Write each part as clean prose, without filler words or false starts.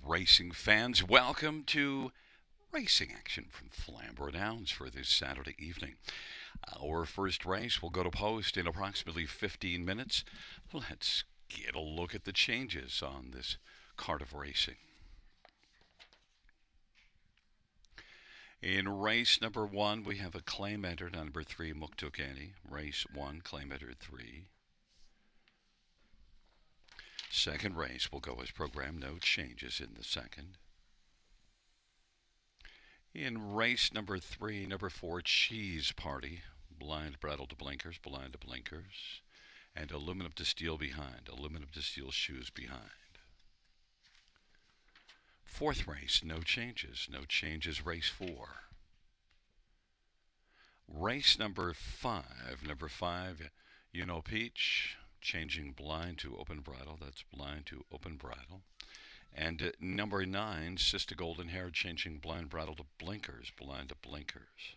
racing fans. Welcome to Racing Action from Flamboro Downs for this Saturday evening. Our first race will go to post in approximately 15 minutes. Let's get a look at the changes on this cart of racing. In race number 1, we have a claim entered on number 3, Muktukani. Race 1, claim entered 3. Second race will go as programmed. No changes in the second. In race number 3, number 4, Cheese Party. Blind brattle to blinkers, blind to blinkers. And aluminum to steel behind. Aluminum to steel shoes behind. Fourth race, no changes. No changes, race 4. Race number 5. Number 5, Peach. Changing blind to open bridle. That's blind to open bridle. And number 9, Sister Golden Hair, changing blind bridle to blinkers, blind to blinkers.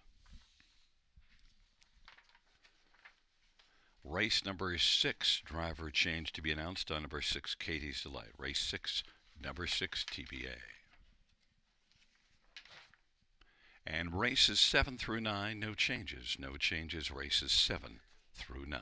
Race number 6, driver change to be announced on number 6, Katie's Delight. Race 6, number 6, TBA. And races 7 through 9, no changes. No changes, races 7 through 9.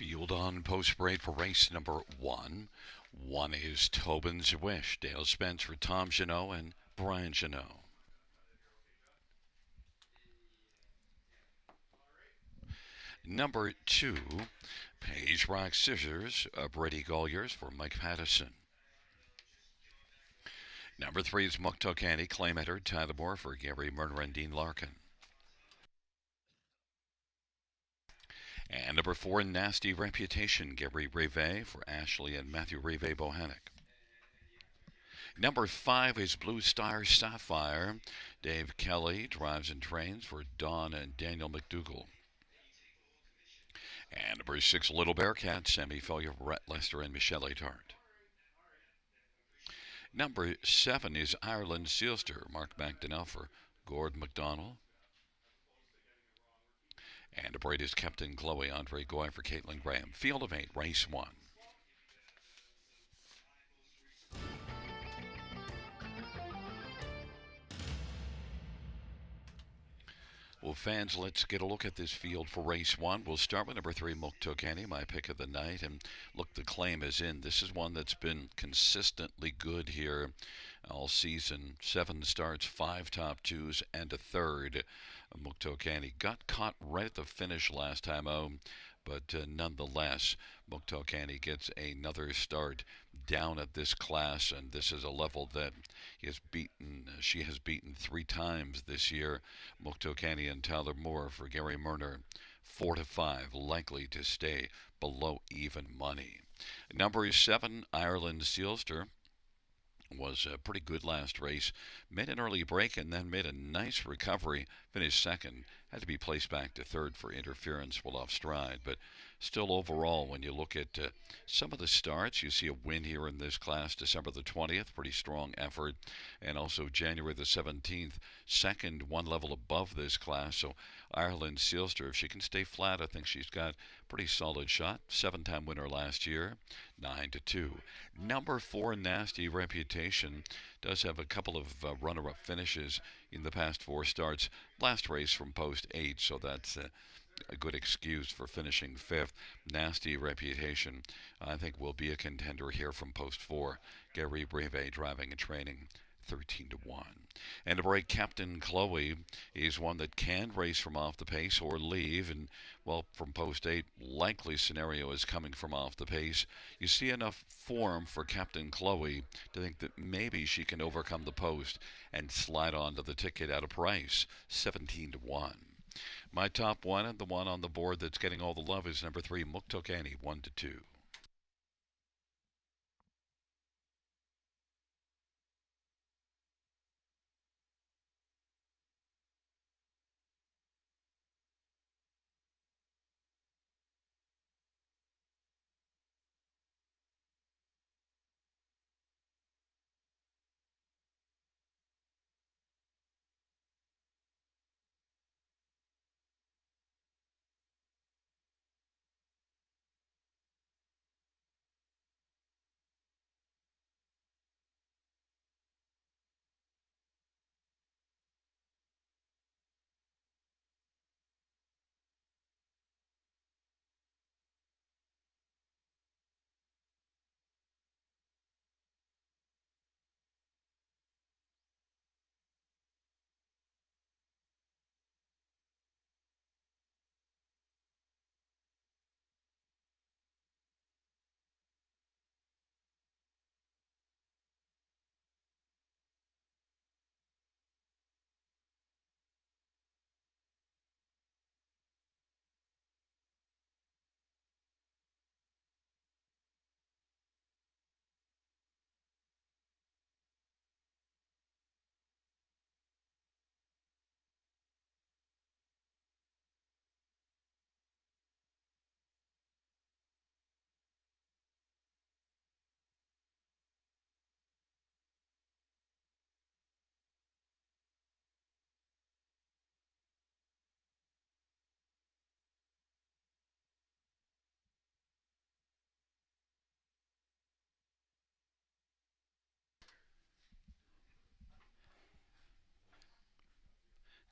Field on post parade for race number one. One is Tobin's Wish. Dale Spence for Tom Janot and Brian Janot. Number two, Page Rock Scissors, Brady Golliers for Mike Pattison. Number three is Muktokandy, Claymater, Tyler Moore for Gary Murner and Dean Larkin. And number four, Nasty Reputation, Gary Rive for Ashley and Matthew Rive Bohanec. Number five is Blue Star Sapphire. Dave Kelly drives and trains for Don and Daniel McDougall. And number six, Little Bearcat, Sammy Follier, Brett Lester, and Michelle Tart. Number seven is Ireland Sealster, Mark McDonnell for Gord McDonald. And number eight is Captain Chloe, Andre Goy for Caitlin Graham. Field of eight, race one. Well, fans, let's get a look at this field for race one. We'll start with number three, Muktokandy, my pick of the night. And look, the claim is in. This is one that's been consistently good here all season. 7 starts, 5 top twos, and a third. Muktokandy got caught right at the finish last time out, but nonetheless, Muktokandy gets another start down at this class, and this is a level that she has beaten 3 times this year. Muktokandy and Tyler Moore for Gary Murner, 4-5, likely to stay below even money. Number 7, Ireland Sealster, was pretty good last race. Made an early break and then made a nice recovery. Finished second. Had to be placed back to third for interference while off stride. But still overall, when you look at some of the starts, you see a win here in this class. December the 20th, pretty strong effort. And also January the 17th, second, one level above this class. So Ireland Sealster, if she can stay flat, I think she's got a pretty solid shot. 7-time winner last year, 9-2. Number 4, Nasty Reputation, does have a couple of runner-up finishes in the past 4 starts. Last race from post 8, so that's a good excuse for finishing 5th. Nasty Reputation, I think, will be a contender here from post 4. Gary Breve driving and training, 13-1. And to break, Captain Chloe is one that can race from off the pace or leave. And, well, from post 8, likely scenario is coming from off the pace. You see enough form for Captain Chloe to think that maybe she can overcome the post and slide on to the ticket at a price, 17-1. My top one, and the one on the board that's getting all the love, is number 3, Muktokandy, 1-2.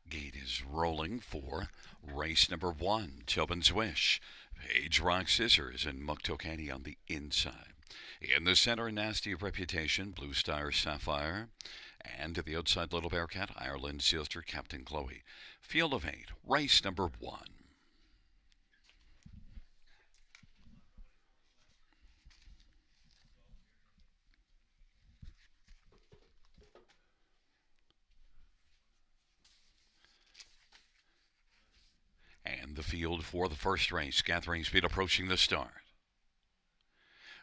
Gate is rolling for race number 1, Tobin's Wish. Page Rock Scissors and Muktokanny on the inside. In the center, Nasty Reputation, Blue Star Sapphire. And to the outside, Little Bearcat, Ireland Sealster, Captain Chloe. Field of 8, race number 1. And the field for the first race, gathering speed approaching the start.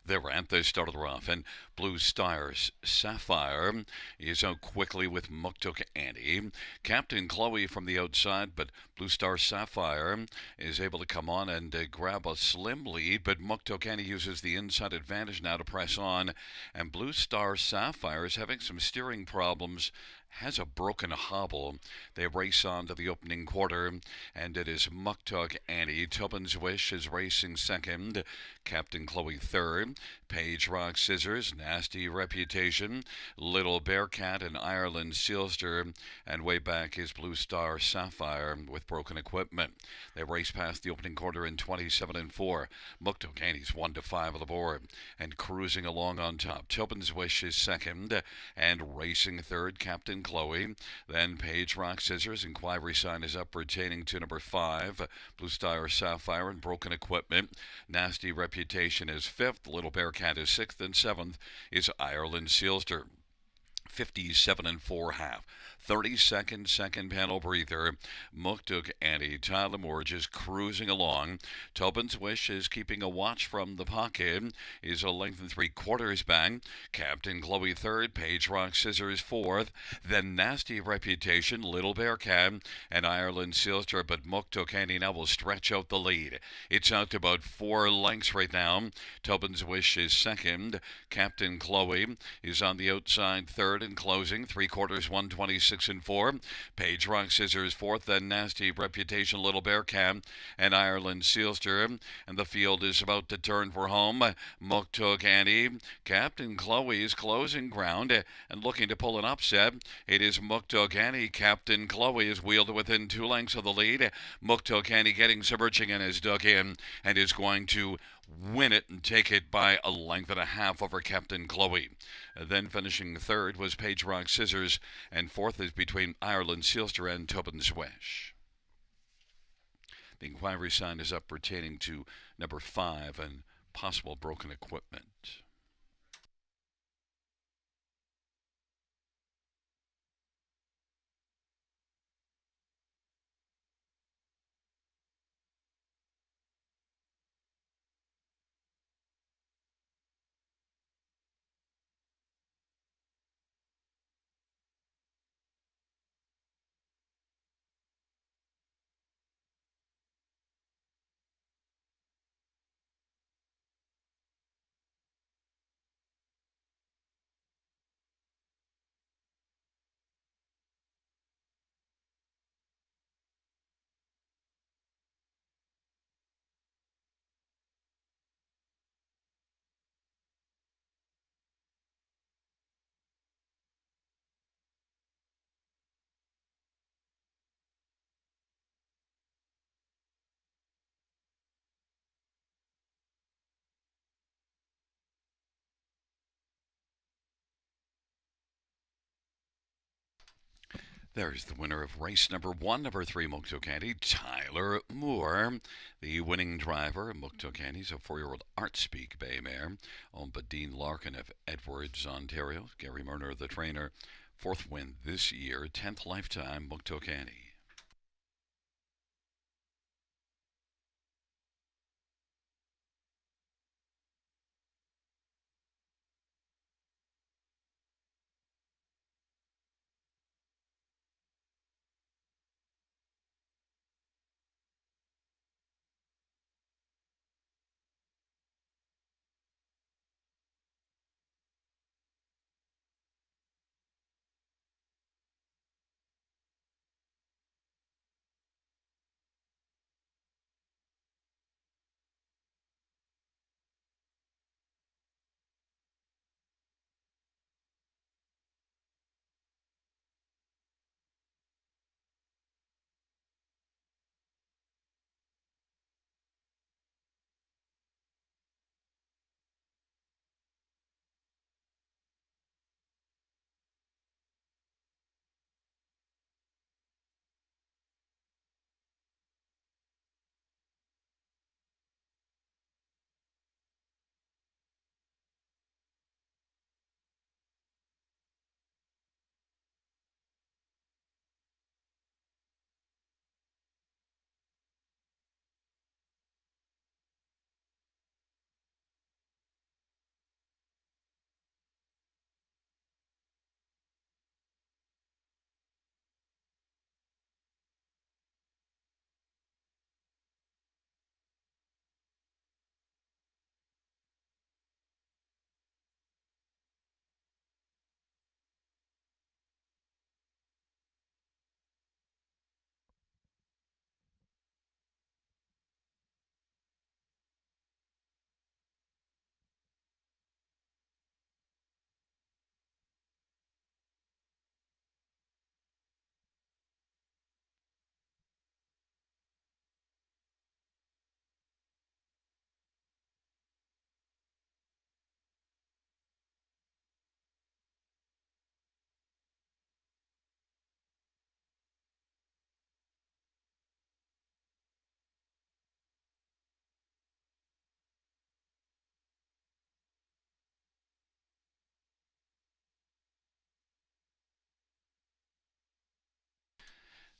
The ramp, they started off, and Blue Stars Sapphire is out quickly with Muktokanny. Captain Chloe from the outside, but Blue Star Sapphire is able to come on and grab a slim lead, but Muktokanny uses the inside advantage now to press on, and Blue Star Sapphire is having some steering problems, has a broken hobble. They race on to the opening quarter, and it is Muktokanny. Tobin's Wish is racing second, Captain Chloe third, Page Rock Scissors, Nasty Reputation, Little Bearcat, and Ireland Sealster, and way back is Blue Star Sapphire with broken equipment. They race past the opening quarter in 27-4. Muktokanny's 1-5 on the board, and cruising along on top. Tobin's Wish is second, and racing third, Captain Chloe. Then Page Rock Scissors, Inquiry Sign is up, retaining to number 5, Blue Star Sapphire, and broken equipment. Nasty Reputation is fifth, Little Bearcat is sixth, and seventh is Ireland Sealster. 57-4 30-second second panel breather. Muktokanny, Tyler Moore just cruising along. Tobin's Wish is keeping a watch from the pocket. Is a length and 3/4 back. Captain Chloe third. Page Rock Scissors fourth. Then Nasty Reputation, Little Bearcat, and Ireland Sealster. But Muktokanny now will stretch out the lead. It's out to about 4 lengths right now. Tobin's Wish is second. Captain Chloe is on the outside third and closing. 3/4, 126-4. Page Rock Scissors fourth, then Nasty Reputation, Little Bearcat, and Ireland Sealster. And the field is about to turn for home. Muktokanny, Captain Chloe is closing ground and looking to pull an upset. It is Muktokanny. Captain Chloe is wheeled within 2 lengths of the lead. Muktokanny getting submerging and is dug in and is going to win it and take it by a length and a half over Captain Chloe. Then finishing third was Page Rock Scissors, and fourth is between Ireland Sealster and Tobin's Wish. The inquiry sign is up pertaining to number 5 and possible broken equipment. There's the winner of race number 1, number 3, Muktokanny, Tyler Moore. The winning driver, Muktokanny's a 4-year-old Artspeak Bay mare, owned by Dean Larkin of Edwards, Ontario. Gary Murner, the trainer. 4th win this year, 10th lifetime, Muktokanny.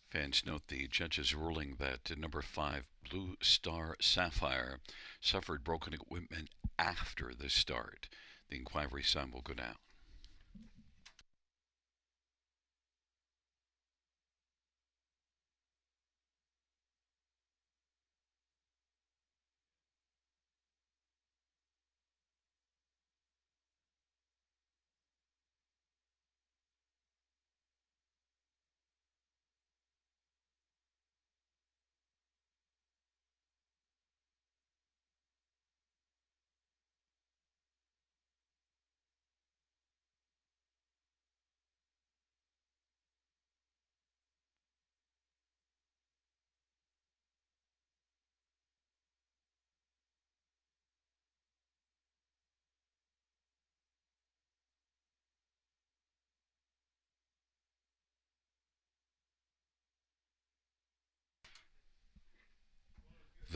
Fans note the judge's ruling that number 5 Blue Star Sapphire suffered broken equipment after the start. The inquiry sign will go down.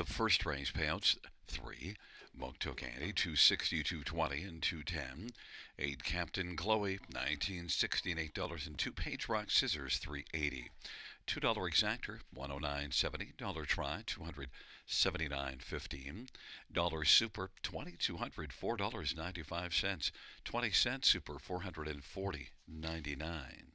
The first race payouts 3. Moktook Annie 260, 220, and 210. 8 Captain Chloe 1960 and $8 and 2 Page Rock Scissors 380. $2 exactor 109.70. Dollar try 279.15. Dollar super 2200 $4.95. 20 cents super 440.99.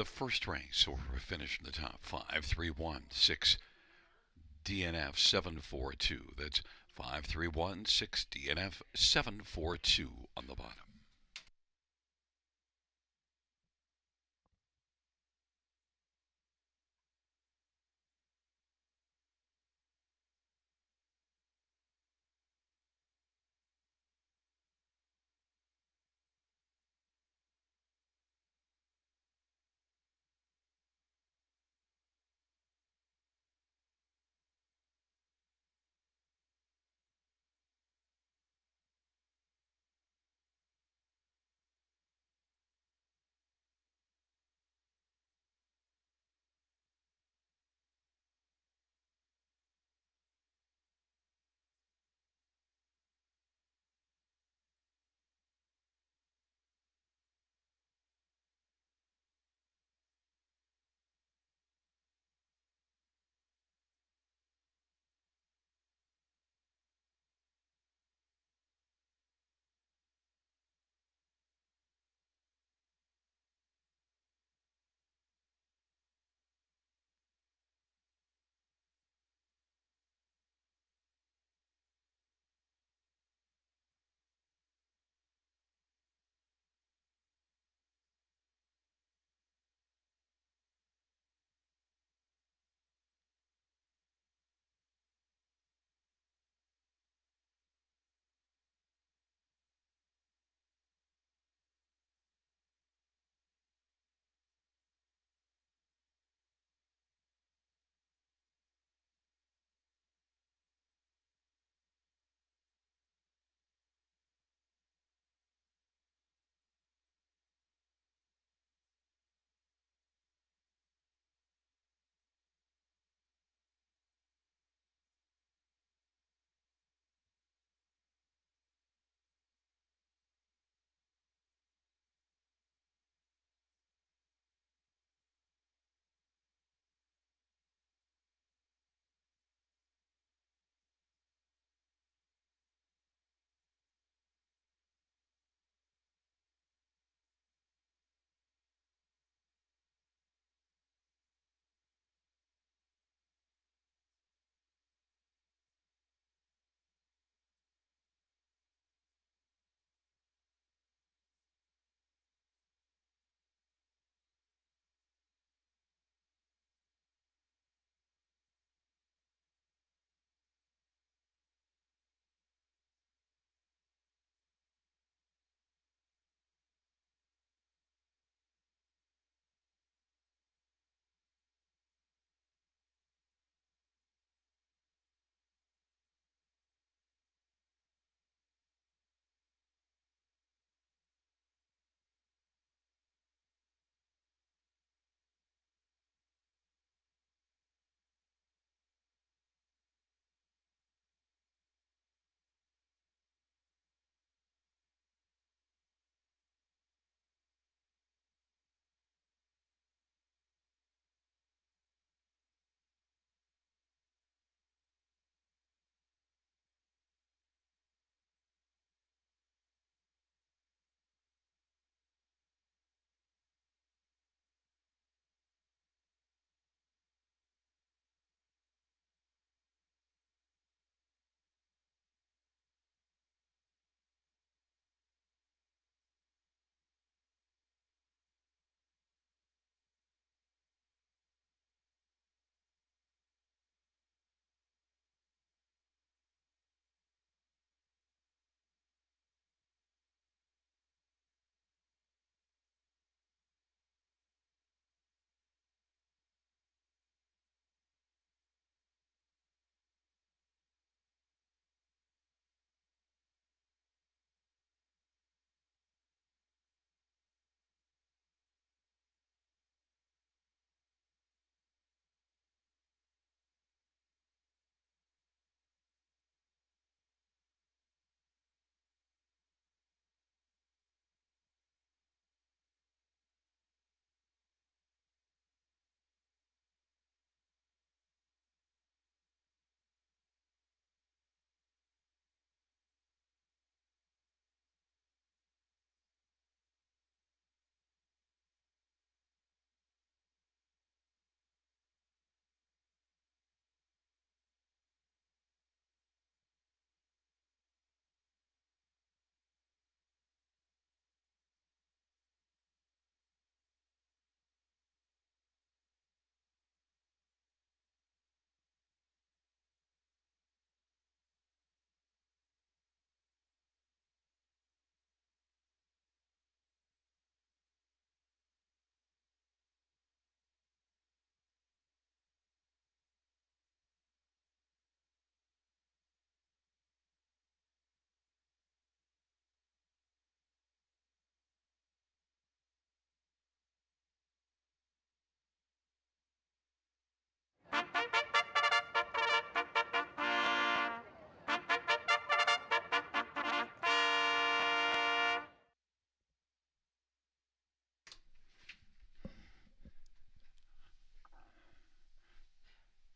the first race, or we finish in the top. 5316 DNF 742. That's 5316 DNF 742 on the bottom.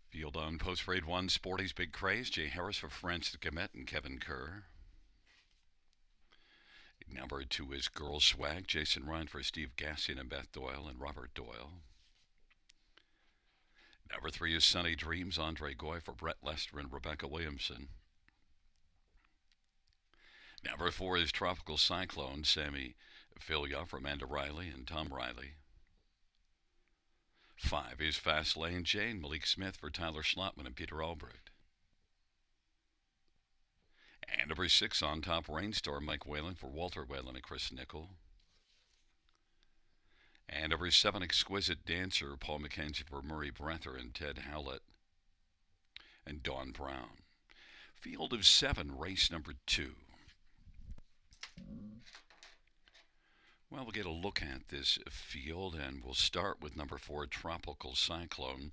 Field on Post Grade 1, Sporty's Big Craze. Jay Harris for Francis Gamet and Kevin Kerr. Number 2 is Girl Swag. Jason Ryan for Steve Gassian and Beth Doyle and Robert Doyle. Number 3 is Sunny Dreams. Andre Goy for Brett Lester and Rebecca Williamson. Number 4 is Tropical Cyclone. Sammy Filia for Amanda Riley and Tom Riley. 5 is Fast Lane. Jane Malik Smith for Tyler Schlotman and Peter Albrecht. And number 6 on top, Rainstorm. Mike Whalen for Walter Whalen and Chris Nickel. And number 7, Exquisite Dancer. Paul McKenzie for Murray Breather and Ted Howlett and Dawn Brown. Field of 7, race number 2. Well, we'll get a look at this field, and we'll start with number 4, Tropical Cyclone,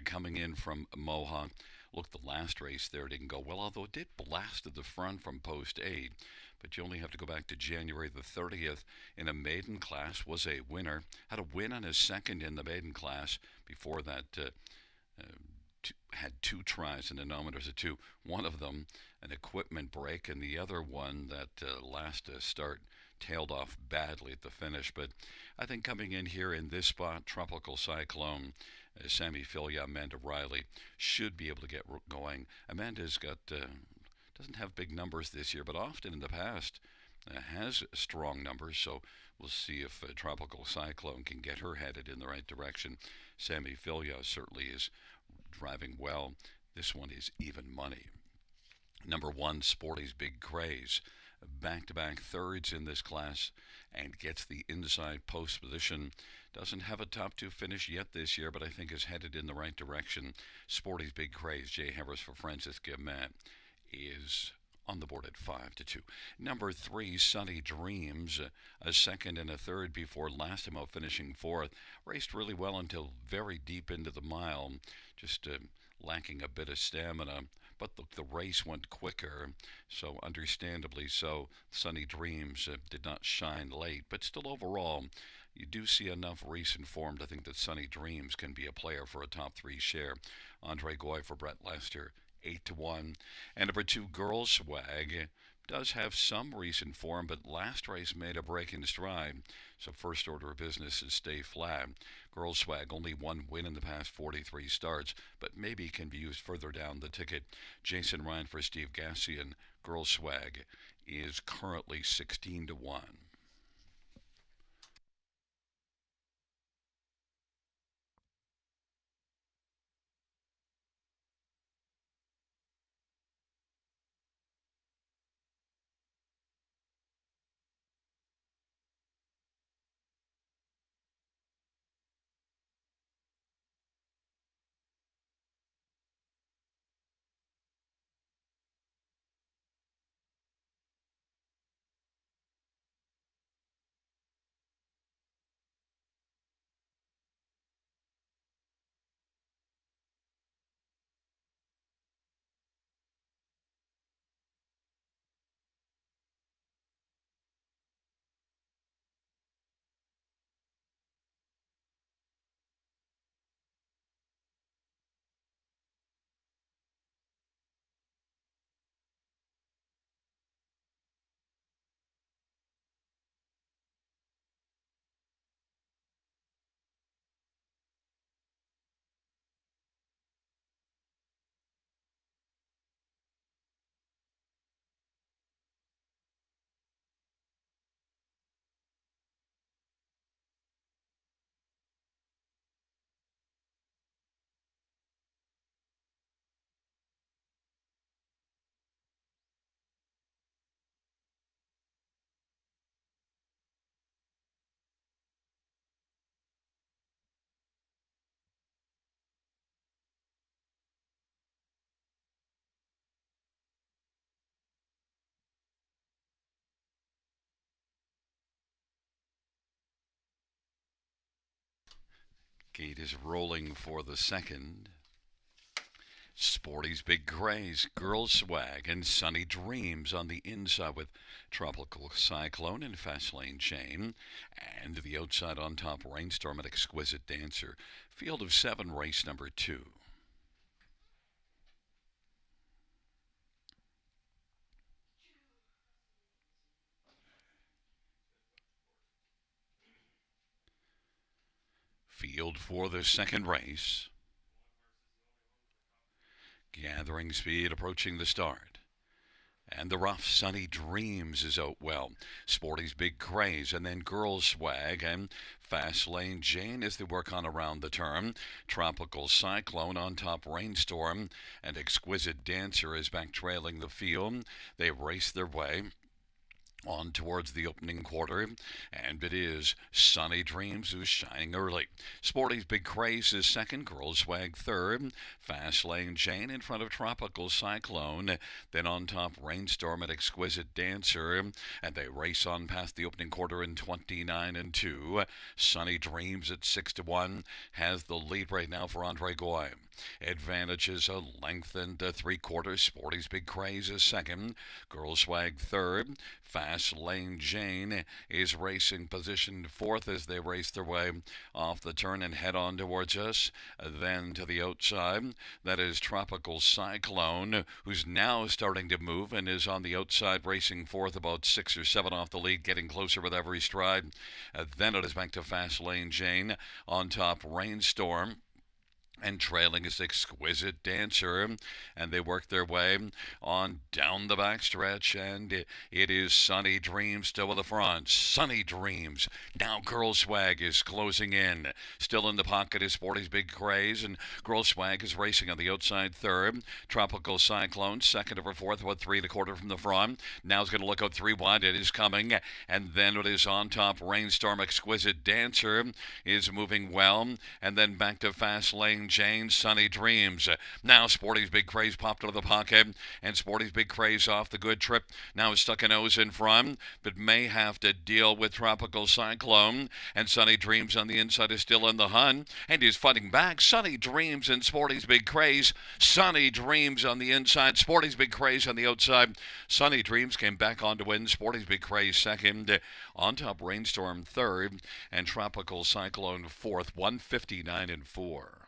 coming in from Mohawk. Look, the last race there didn't go well, although it did blast at the front from post 8. But you only have to go back to January the 30th in a maiden class, was a winner. Had a win on his second in the maiden class. Before that, had 2 tries in the nometers of 2. One of them, an equipment break, and the other one, that last start, tailed off badly at the finish. But I think coming in here in this spot, Tropical Cyclone, Sammy Filia, Amanda Riley should be able to get going. Amanda's got doesn't have big numbers this year, but often in the past has strong numbers. So we'll see if Tropical Cyclone can get her headed in the right direction. Sammy Filia certainly is driving well. This one is even money. Number 1, Sporty's Big Craze. Back-to-back thirds in this class and gets the inside post position. Doesn't have a top 2 finish yet this year, but I think is headed in the right direction. Sporty's Big Craze. Jay Harris for Francis Gamet is on the board at 5-2. Number 3, Sunny Dreams, a second and a third before Lastimo finishing 4th. Raced really well until very deep into the mile, just lacking a bit of stamina. But the race went quicker, so understandably so, Sunny Dreams did not shine late. But still overall, you do see enough recent form to think that Sunny Dreams can be a player for a top 3 share. Andre Goy for Brett Lester, 8-1. And number 2, Girl Swag, does have some recent form, but last race made a break in stride. So first order of business is stay flat. Girl Swag, only 1 win in the past 43 starts, but maybe can be used further down the ticket. Jason Ryan for Steve Gassian. Girl Swag is currently 16-1. Gate is rolling for the second. Sporty's Big Craze, Girl Swag, and Sunny Dreams on the inside with Tropical Cyclone and Fastlane Chain. And the outside on top, Rainstorm and Exquisite Dancer. Field of 7, race number 2. Field for the second race. Gathering speed approaching the start. And the rough Sunny Dreams is out well. Sporty's Big Craze and then Girl Swag and Fast Lane Jane as they work on around the turn. Tropical Cyclone on top, Rainstorm and Exquisite Dancer is back trailing the field. They race their way on towards the opening quarter, and it is Sunny Dreams who's shining early. Sporty's Big Craze is second, Girl Swag third, Fast Lane Jane in front of Tropical Cyclone, then on top Rainstorm and Exquisite Dancer, and they race on past the opening quarter in 29 and 2. Sunny Dreams at 6 to 1 has the lead right now for Andre Goy. Advantages a length and 3/4. Sporty's Big Craze is second, Girl Swag third. Fast Lane Jane is racing position fourth as they race their way off the turn and head on towards us. Then to the outside, that is Tropical Cyclone, who's now starting to move and is on the outside racing fourth, about 6 or 7 off the lead, getting closer with every stride. Then it is back to Fast Lane Jane. On top, Rainstorm. And trailing is Exquisite Dancer, and they work their way on down the backstretch, and it is Sunny Dreams still with the front. Sunny Dreams. Now Girl Swag is closing in. Still in the pocket is Sporty's Big Craze, and Girl Swag is racing on the outside third. Tropical Cyclone second over fourth, about 3 1/4 from the front. Now it's going to look out 3 wide. It is coming, and then it is on top. Rainstorm Exquisite Dancer is moving well, and then back to Fast Lane Jane, Sunny Dreams. Now Sporty's Big Craze popped out of the pocket, and Sporty's Big Craze off the good trip. Now is stuck a nose in front, but may have to deal with Tropical Cyclone. And Sunny Dreams on the inside is still in the hunt, and is fighting back. Sunny Dreams and Sporty's Big Craze. Sunny Dreams on the inside, Sporty's Big Craze on the outside. Sunny Dreams came back on to win. Sporty's Big Craze second. On top, Rainstorm third, and Tropical Cyclone fourth, 159 and 4.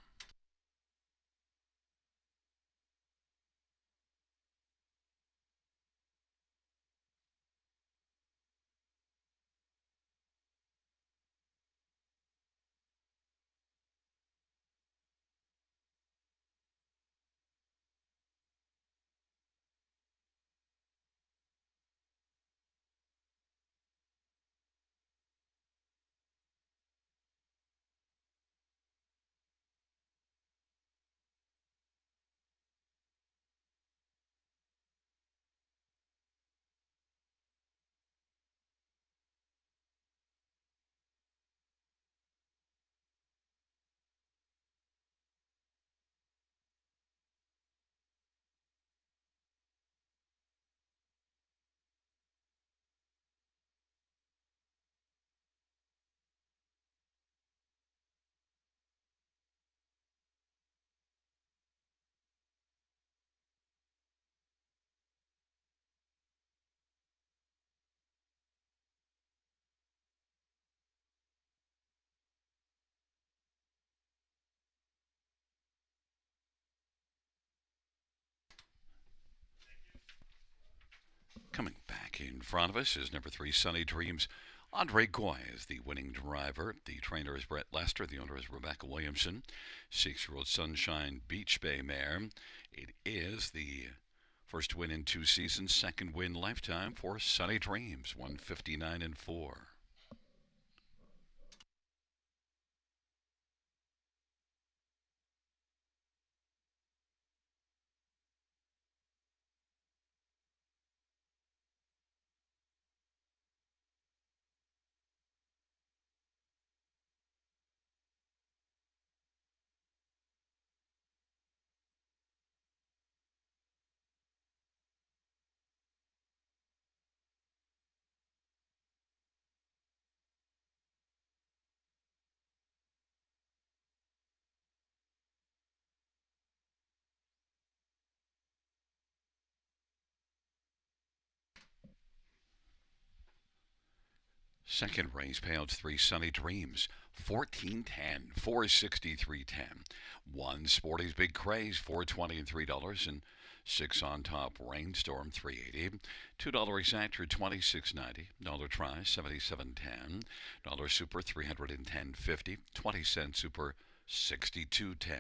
Coming back in front of us is number 3, Sunny Dreams. Andre Goy is the winning driver. The trainer is Brett Lester. The owner is Rebecca Williamson. 6-year-old Sunshine Beach Bay mare. It is the first win in 2 seasons, second win lifetime for Sunny Dreams, 159 and 4. Second race payouts 3 Sunny Dreams, 1410, 463.10. 1 Sporty's Big Craze, 420 and $3. And 6 On Top Rainstorm, 380. $2 Exactor, 26.90. Dollar Try, 77.10. Dollar Super, 310.50. 20-cent Super, 62.10.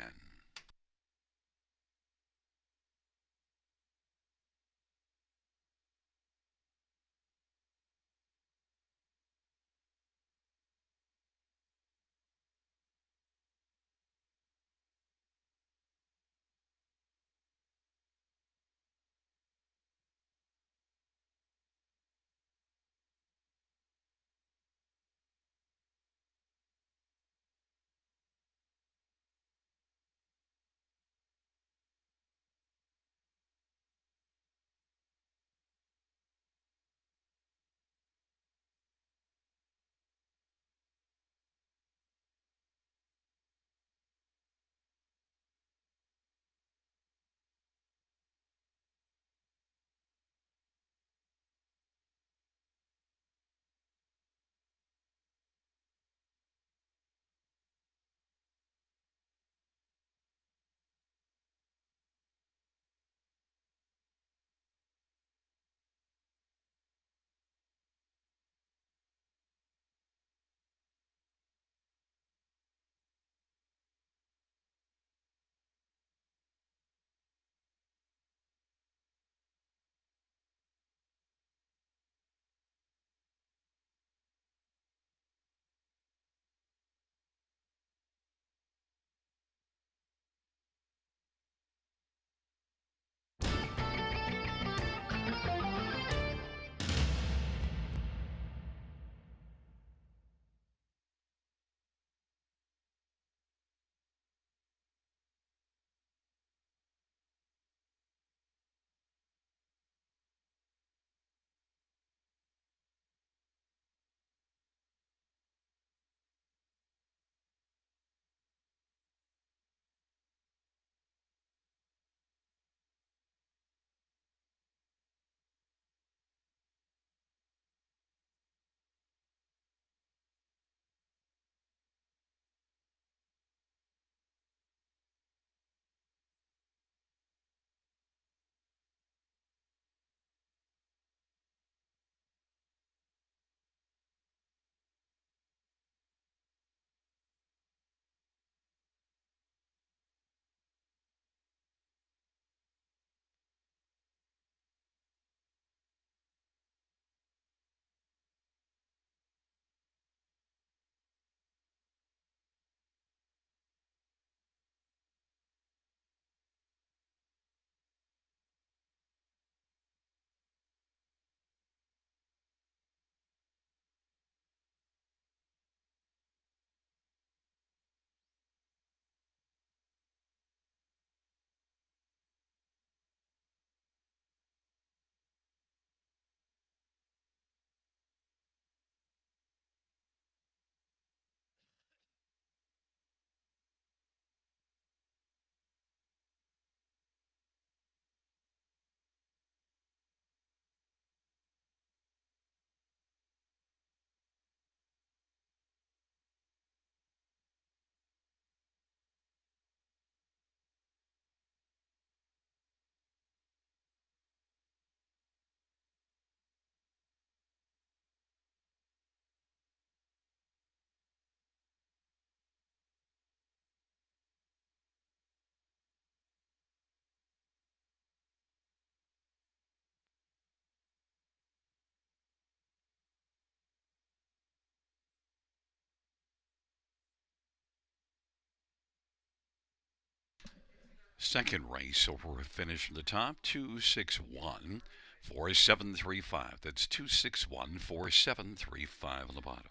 Second race over a finish from the top, 261 4735. That's 261 4735 on the bottom.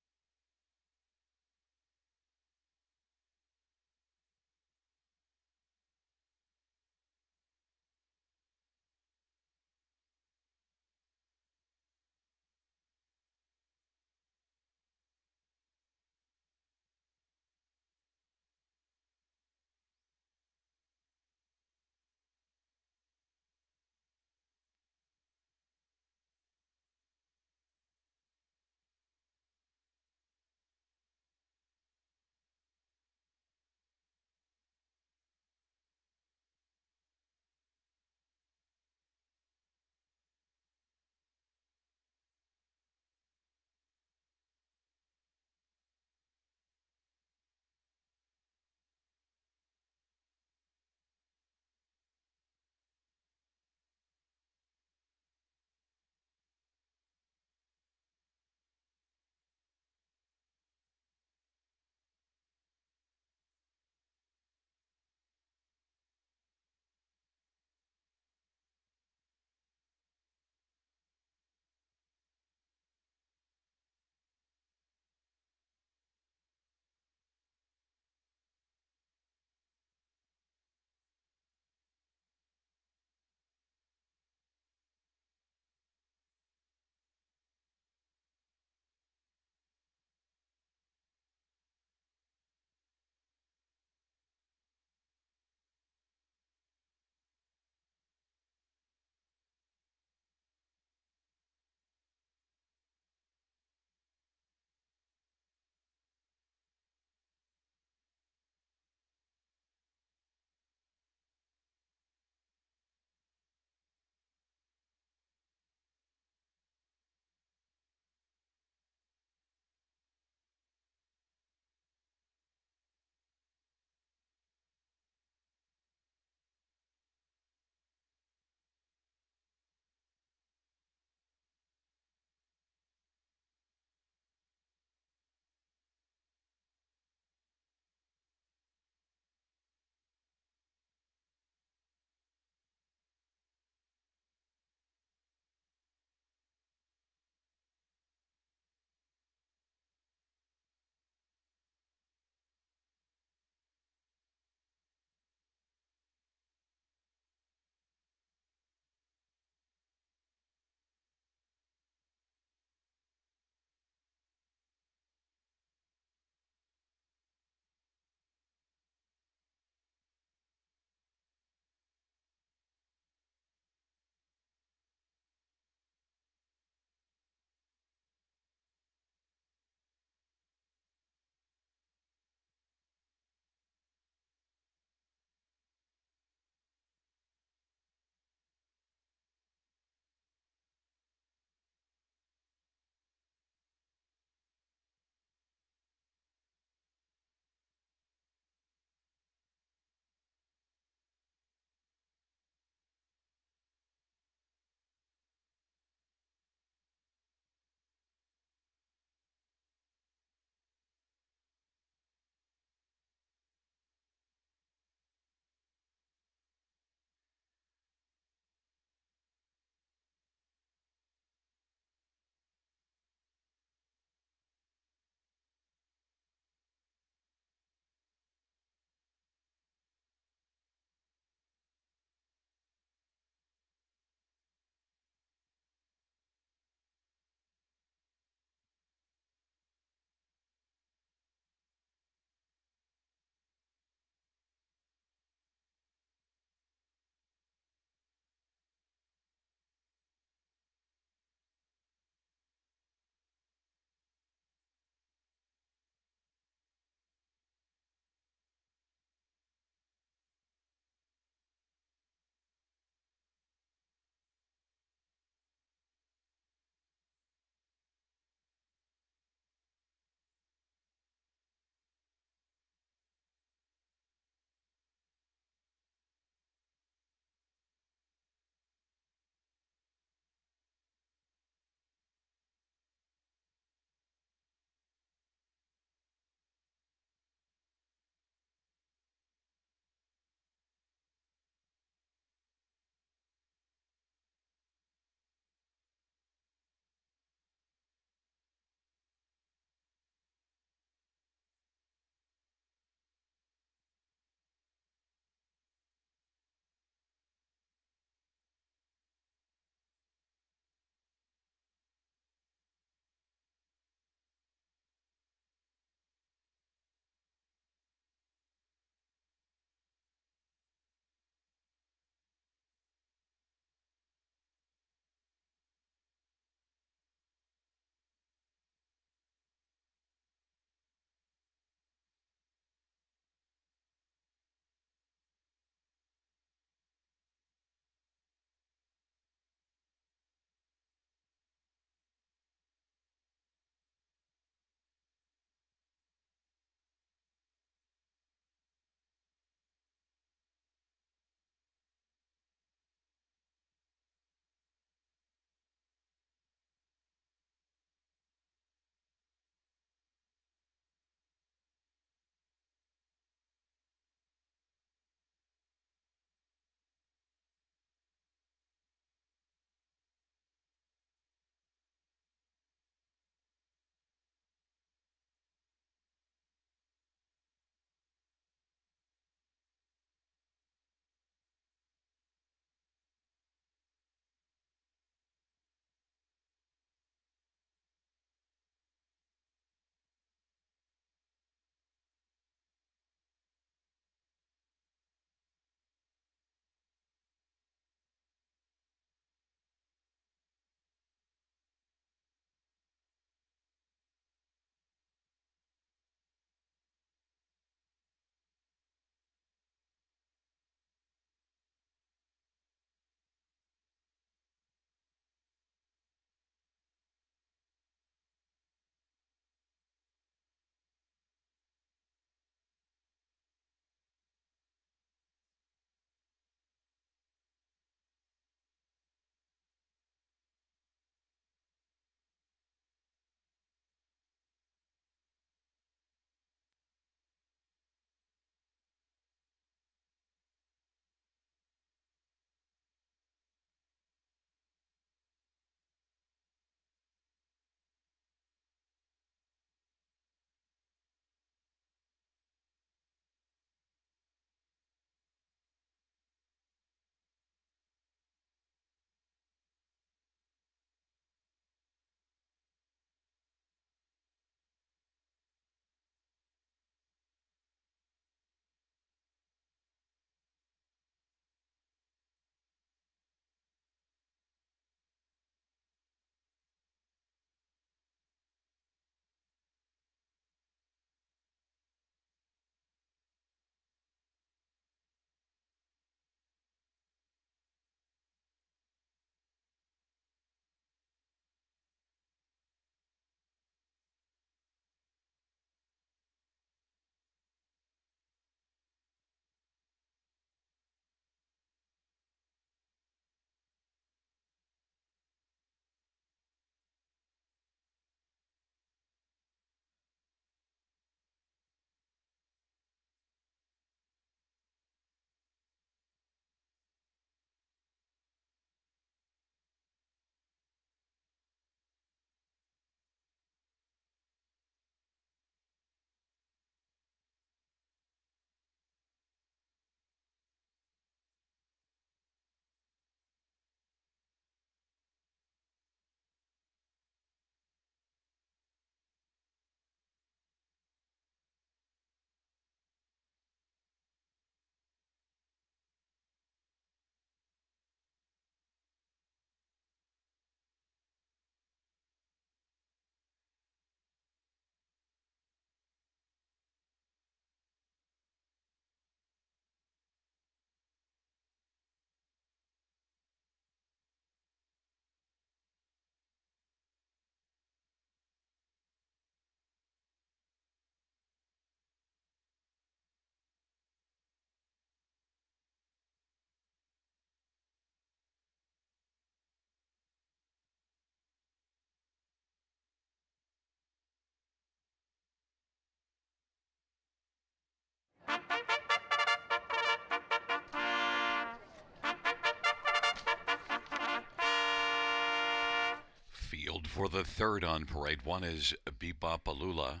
For the third on parade, one is Bebopalula.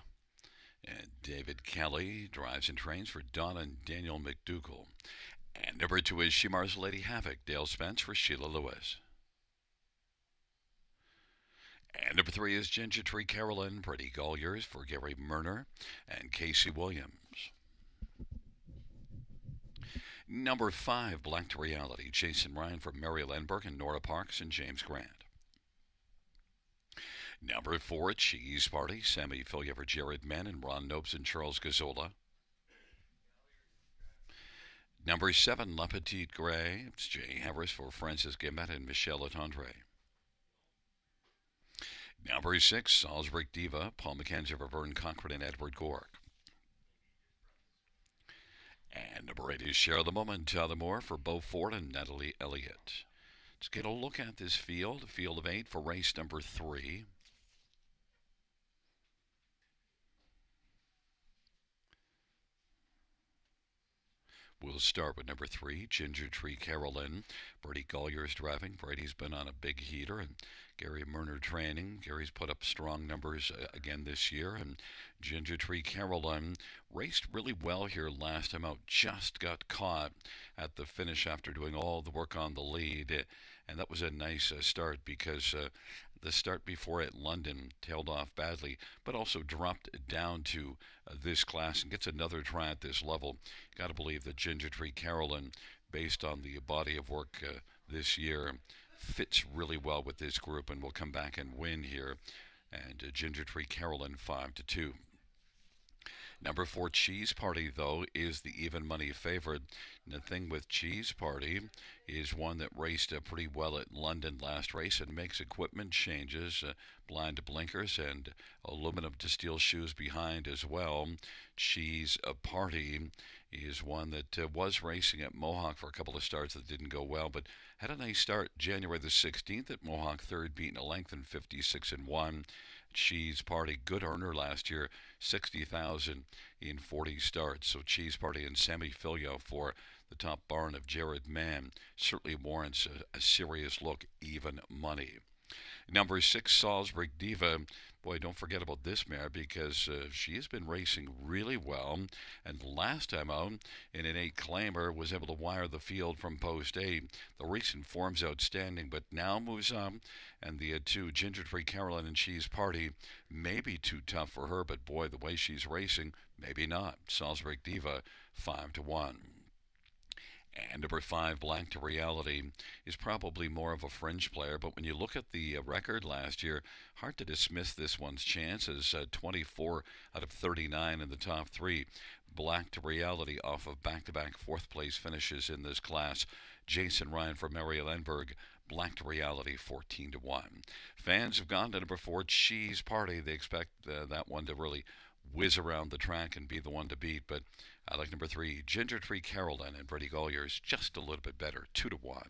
And David Kelly drives and trains for Don and Daniel McDougall. And number two is Shimar's Lady Havoc, Dale Spence for Sheila Lewis. And number three is Ginger Tree Carolyn, Pretty Golliers for Gary Murner and Casey Williams. Number five, Black to Reality, Jason Ryan for Mary Lenberg and Nora Parks and James Grant. Number four, Cheese Party, Sammy Filia for Jared Mann and Ron Nopes and Charles Gazzola. Number seven, La Petite Gray, it's Jay Harris for Francis Guillemette and Michelle Attendre. Number six, Salzburg Diva, Paul McKenzie for Vern Cochran and Edward Gork. And number eight is Share the Moment, Tyler Moore for Beau Ford and Natalie Elliott. Let's get a look at this field, a field of eight for race number three. We'll start with number three, Ginger Tree Carolyn. Brady Collier's driving. Brady's been on a big heater, and Gary Murner training. Gary's put up strong numbers again this year, and Ginger Tree Carolyn raced really well here last time out. Just got caught at the finish after doing all the work on the lead, and that was a nice start because the start before at London tailed off badly, but also dropped down to this class and gets another try at this level. Got to believe that Ginger Tree Carolyn, based on the body of work this year, fits really well with this group and will come back and win here. And Ginger Tree Carolyn 5-2. Number four, Cheese Party, though, is the even money favorite. And the thing with Cheese Party is one that raced pretty well at London last race and makes equipment changes, blind blinkers and aluminum to steel shoes behind as well. Cheese Party is one that was racing at Mohawk for a couple of starts that didn't go well, but had a nice start January the 16th at Mohawk, third beating a length in 56-1. Cheese Party, good earner last year, 60,000 in 40 starts. So Cheese Party and Sammy Filio for the top barn of Jared Mann certainly warrants a serious look, even money. Number six, Salzburg Diva. Boy, don't forget about this mare because she has been racing really well. And last time out, in an 8 claimer, was able to wire the field from post 8. The recent form's outstanding, but now moves on. And the two, Ginger Tree Carolyn and Cheese Party, may be too tough for her, but boy, the way she's racing, maybe not. Salzburg Diva, 5-1. And number five, Black to Reality, is probably more of a fringe player, but when you look at the record last year, hard to dismiss this one's chances. 24 out of 39 in the top three. Black to Reality off of back-to-back fourth-place finishes in this class. Jason Ryan for Mary Lenberg, Black to Reality, 14-1. Fans have gone to number four, Cheese Party. They expect that one to really whiz around the track and be the one to beat, but I like number three, Ginger Tree Carolyn and Brady Golliers, just a little bit better, 2-1.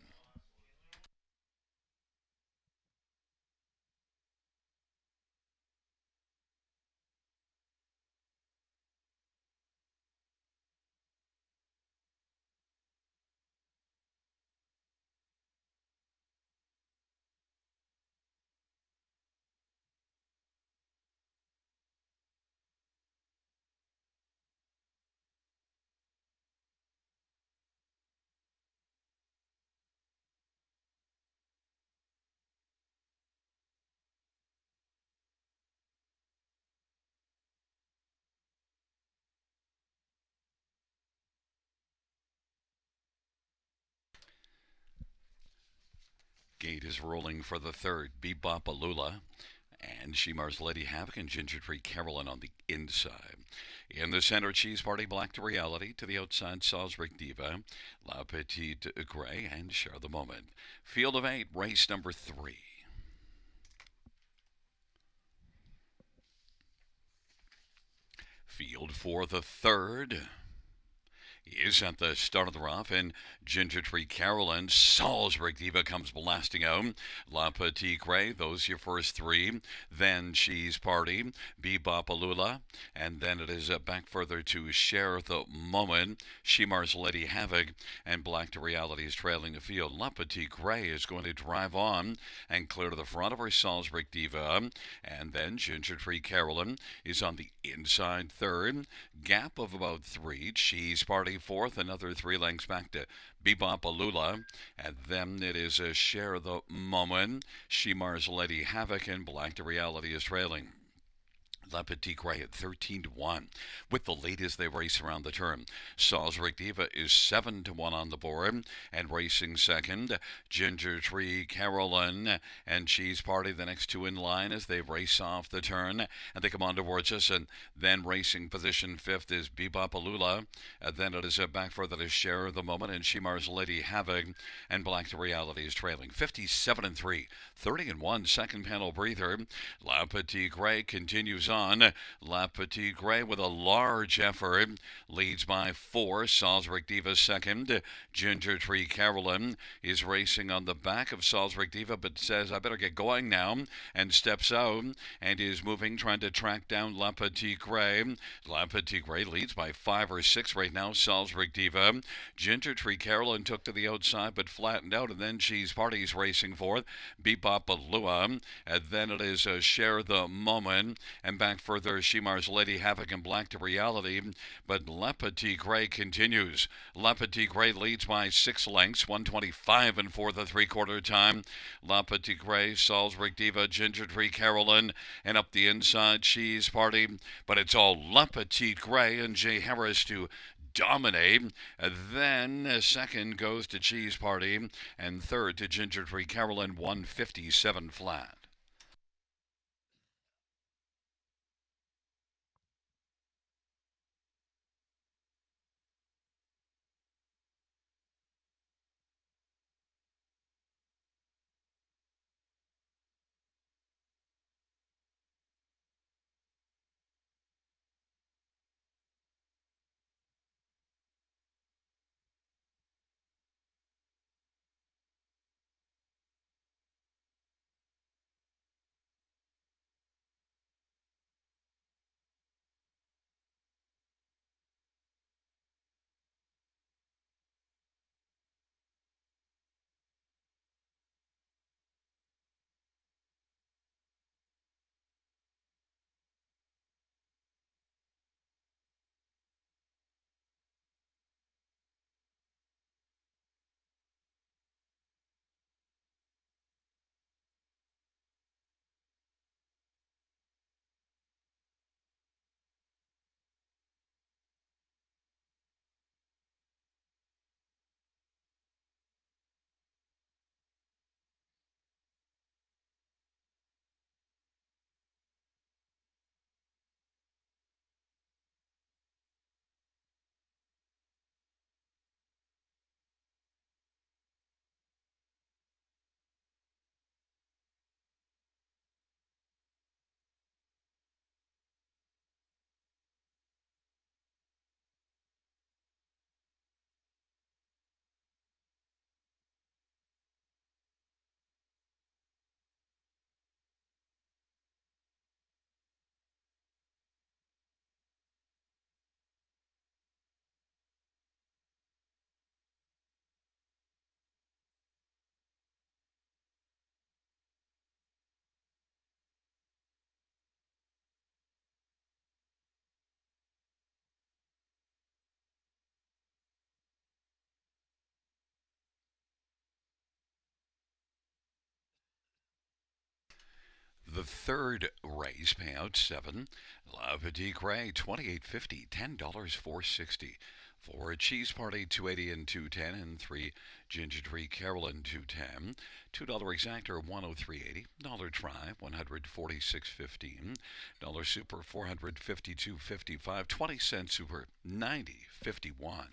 Gate is rolling for the third, Bebopalula and Shimar's Lady Havoc and Ginger Tree Carolyn on the inside. In the center, Cheese Party, Black to Reality. To the outside, Salzburg Diva, La Petite Gray, and Share the Moment. Field of 8, race number 3. Field for the third is at the start of the rough, and Ginger Tree Carolyn. Salzburg Diva comes blasting out. La Petite Gray, those your first three. Then Cheese Party, Bebopalula, and then it is back further to Share the Moment. Shimar's Lady Havoc, and Black to Reality is trailing the field. La Petite Gray is going to drive on and clear to the front of her Salzburg Diva, and then Ginger Tree Carolyn is on the inside third. Gap of about three. Cheese Party fourth, another 3 lengths back to Bebopalula, and then it is a Share the Moment. Shimar's Lady Havoc, and Black to Reality is trailing. La Petite Gray at 13-1. With the lead as they race around the turn. Salzburg Diva is 7-1 on the board. And racing second, Ginger Tree Carolyn and Cheese Party, the next two in line as they race off the turn. And they come on towards us. And then racing position fifth is Bebopalula. And then it is back further to Share the Moment and Shimar's Lady Havoc. And Black to Reality is trailing. 57-3. 30-1 second panel breather. La Petite Gray continues on. La Petite Gray with a large effort leads by 4. Salzburg Diva second. Ginger Tree Carolyn is racing on the back of Salzburg Diva, but says, I better get going now, and steps out and is moving, trying to track down La Petite Gray. La Petite Gray leads by 5 or 6 right now. Salzburg Diva. Ginger Tree Carolyn took to the outside but flattened out, and then Cheese Party's racing forth. Bebopalua, and then it is Share the Moment, and back further Shimar's Lady Havoc and Black to Reality, but La Petite Gray continues. La Petite Gray leads by 6 lengths, 125 and 4 the 3/4 time. La Petite Gray, Salzburg Diva, Ginger Tree Carolyn, and up the inside Cheese Party, but it's all La Petite Gray and Jay Harris to dominate. Then second goes to Cheese Party, and third to Ginger Tree Carolyn, 157 flat. The third raise payout 7. La Petite Gray 28.50, $10 460. For Cheese Party 280 and 210, and 3 Ginger Tree Carolyn 210. $2 exactor 103.80. Dollar try 146.15. Dollar super 452.55. 20-cent super 90.51.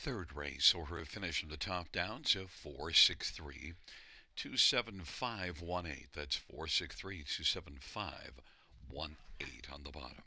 Third race, order of finish from the top down, so 463 27518. That's 463 27518 on the bottom.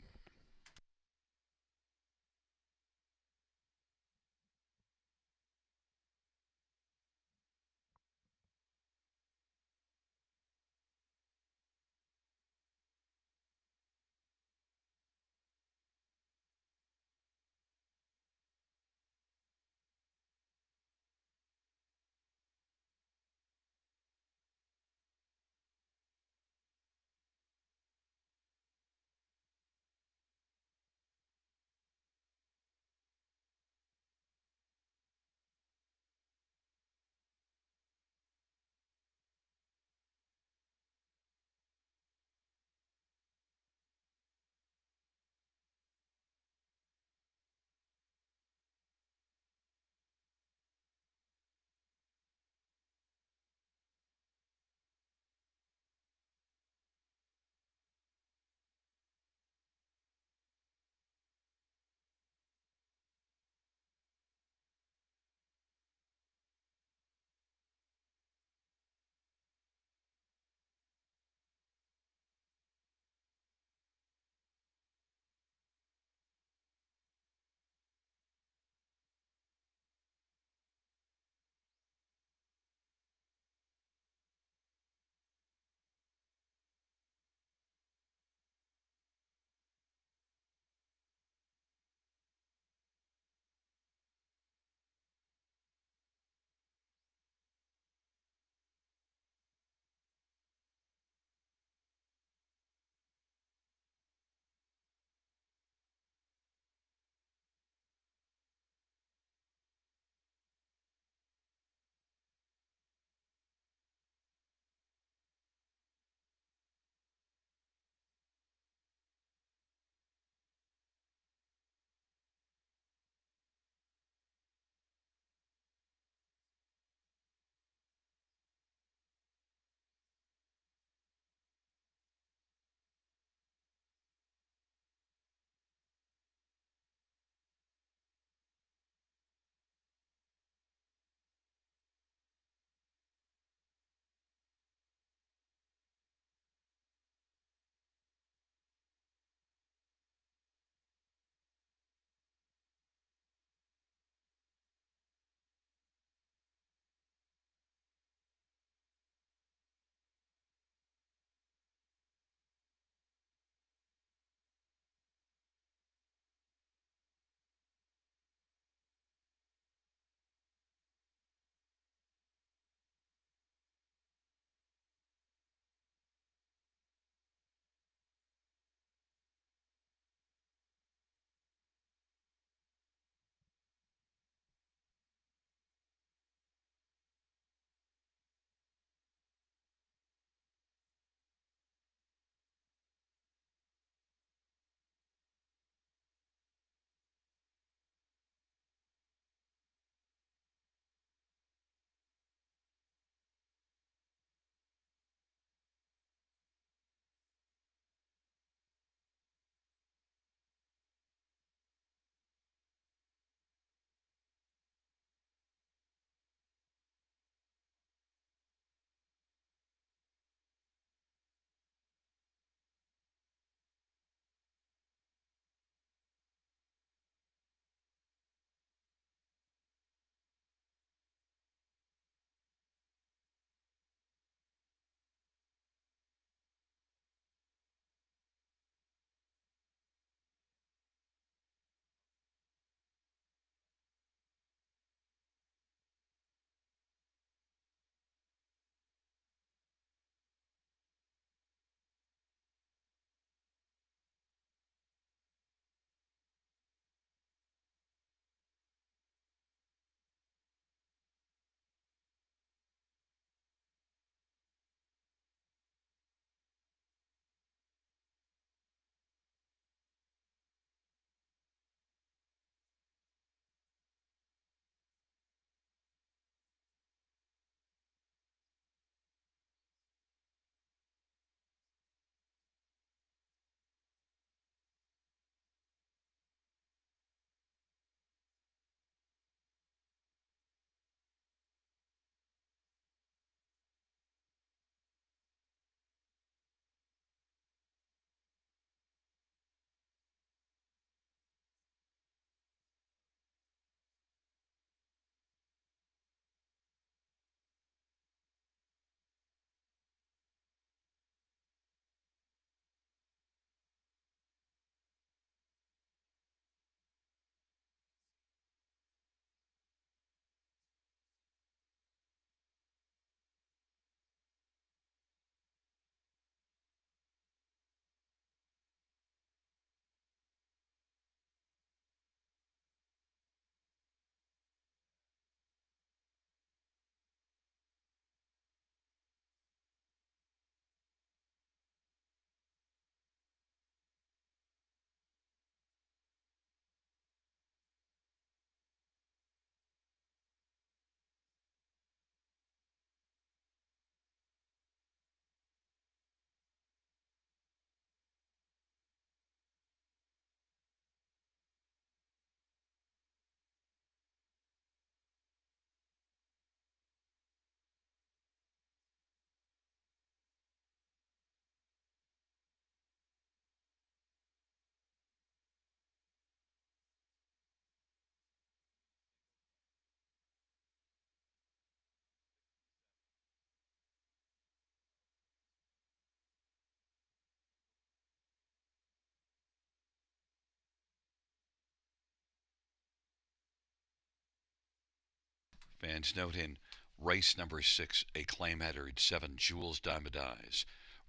Fans note in race number 6, a claim header 7 Jules Diamond Eyes.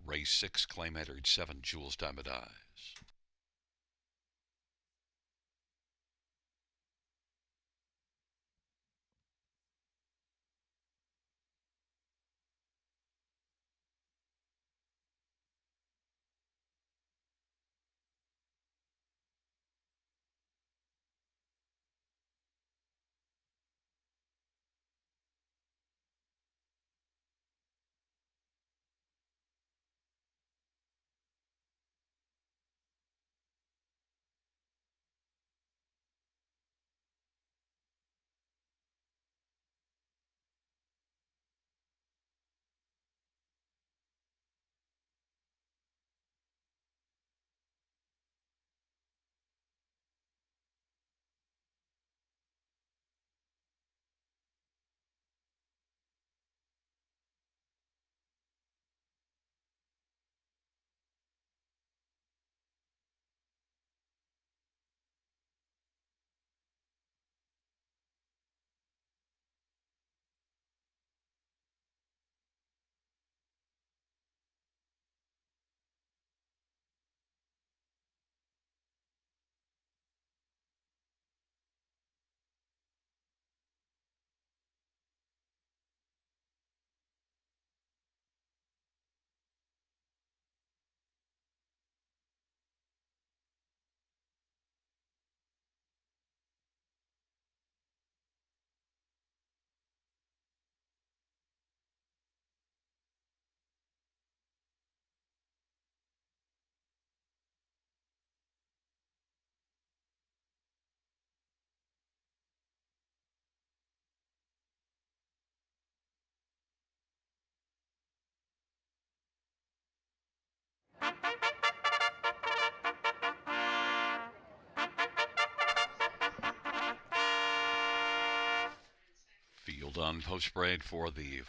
Race 6, claim header 7 Jules Diamond Eyes. Field on post parade for the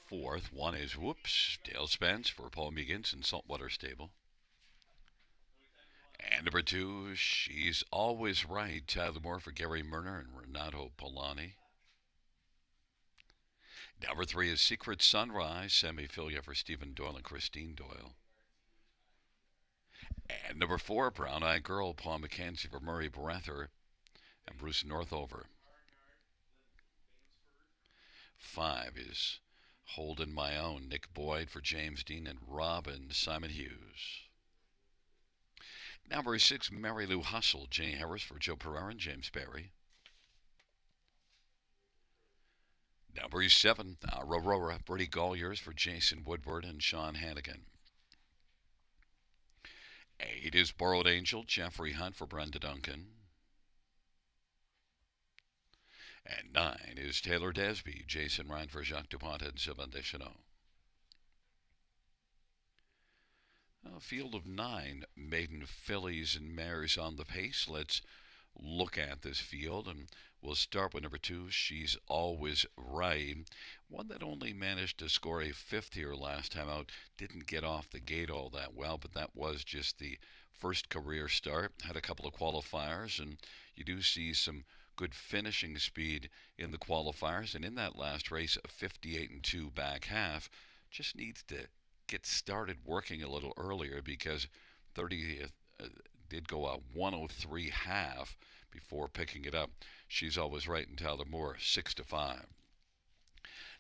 fourth. One is Whoops, Dale Spence for Paul Meegans in Saltwater Stable. And number 2, She's Always Right, Tyler Moore for Gary Murner and Renato Polani. Number 3 is Secret Sunrise, Sammy Filia for Stephen Doyle and Christine Doyle. And number 4, Brown Eyed Girl, Paul McKenzie for Murray Brather and Bruce Northover. 5 is Holding My Own, Nick Boyd for James Dean and Robin Simon Hughes. Number 6, Mary Lou Hustle, Jenny Harris for Joe Pereira and James Barry. Number 7, Aurora, Bertie Golliers for Jason Woodward and Sean Hannigan. 8 is Borrowed Angel, Jeffrey Hunt for Brenda Duncan. And 9 is Taylor Desby, Jason Ryan for Jacques Dupont and Sylvain Deschanel. A field of 9 maiden fillies and mares on the pace. Let's look at this field, and we'll start with number 2, She's Always Right. One that only managed to score a 5th here last time out. Didn't get off the gate all that well, but that was just the first career start. Had a couple of qualifiers, and you do see some good finishing speed in the qualifiers. And in that last race, a 58-2 back half. Just needs to get started working a little earlier because 30th did go a 103 half before picking it up. She's Always Right in Tyler Moore, 6-5.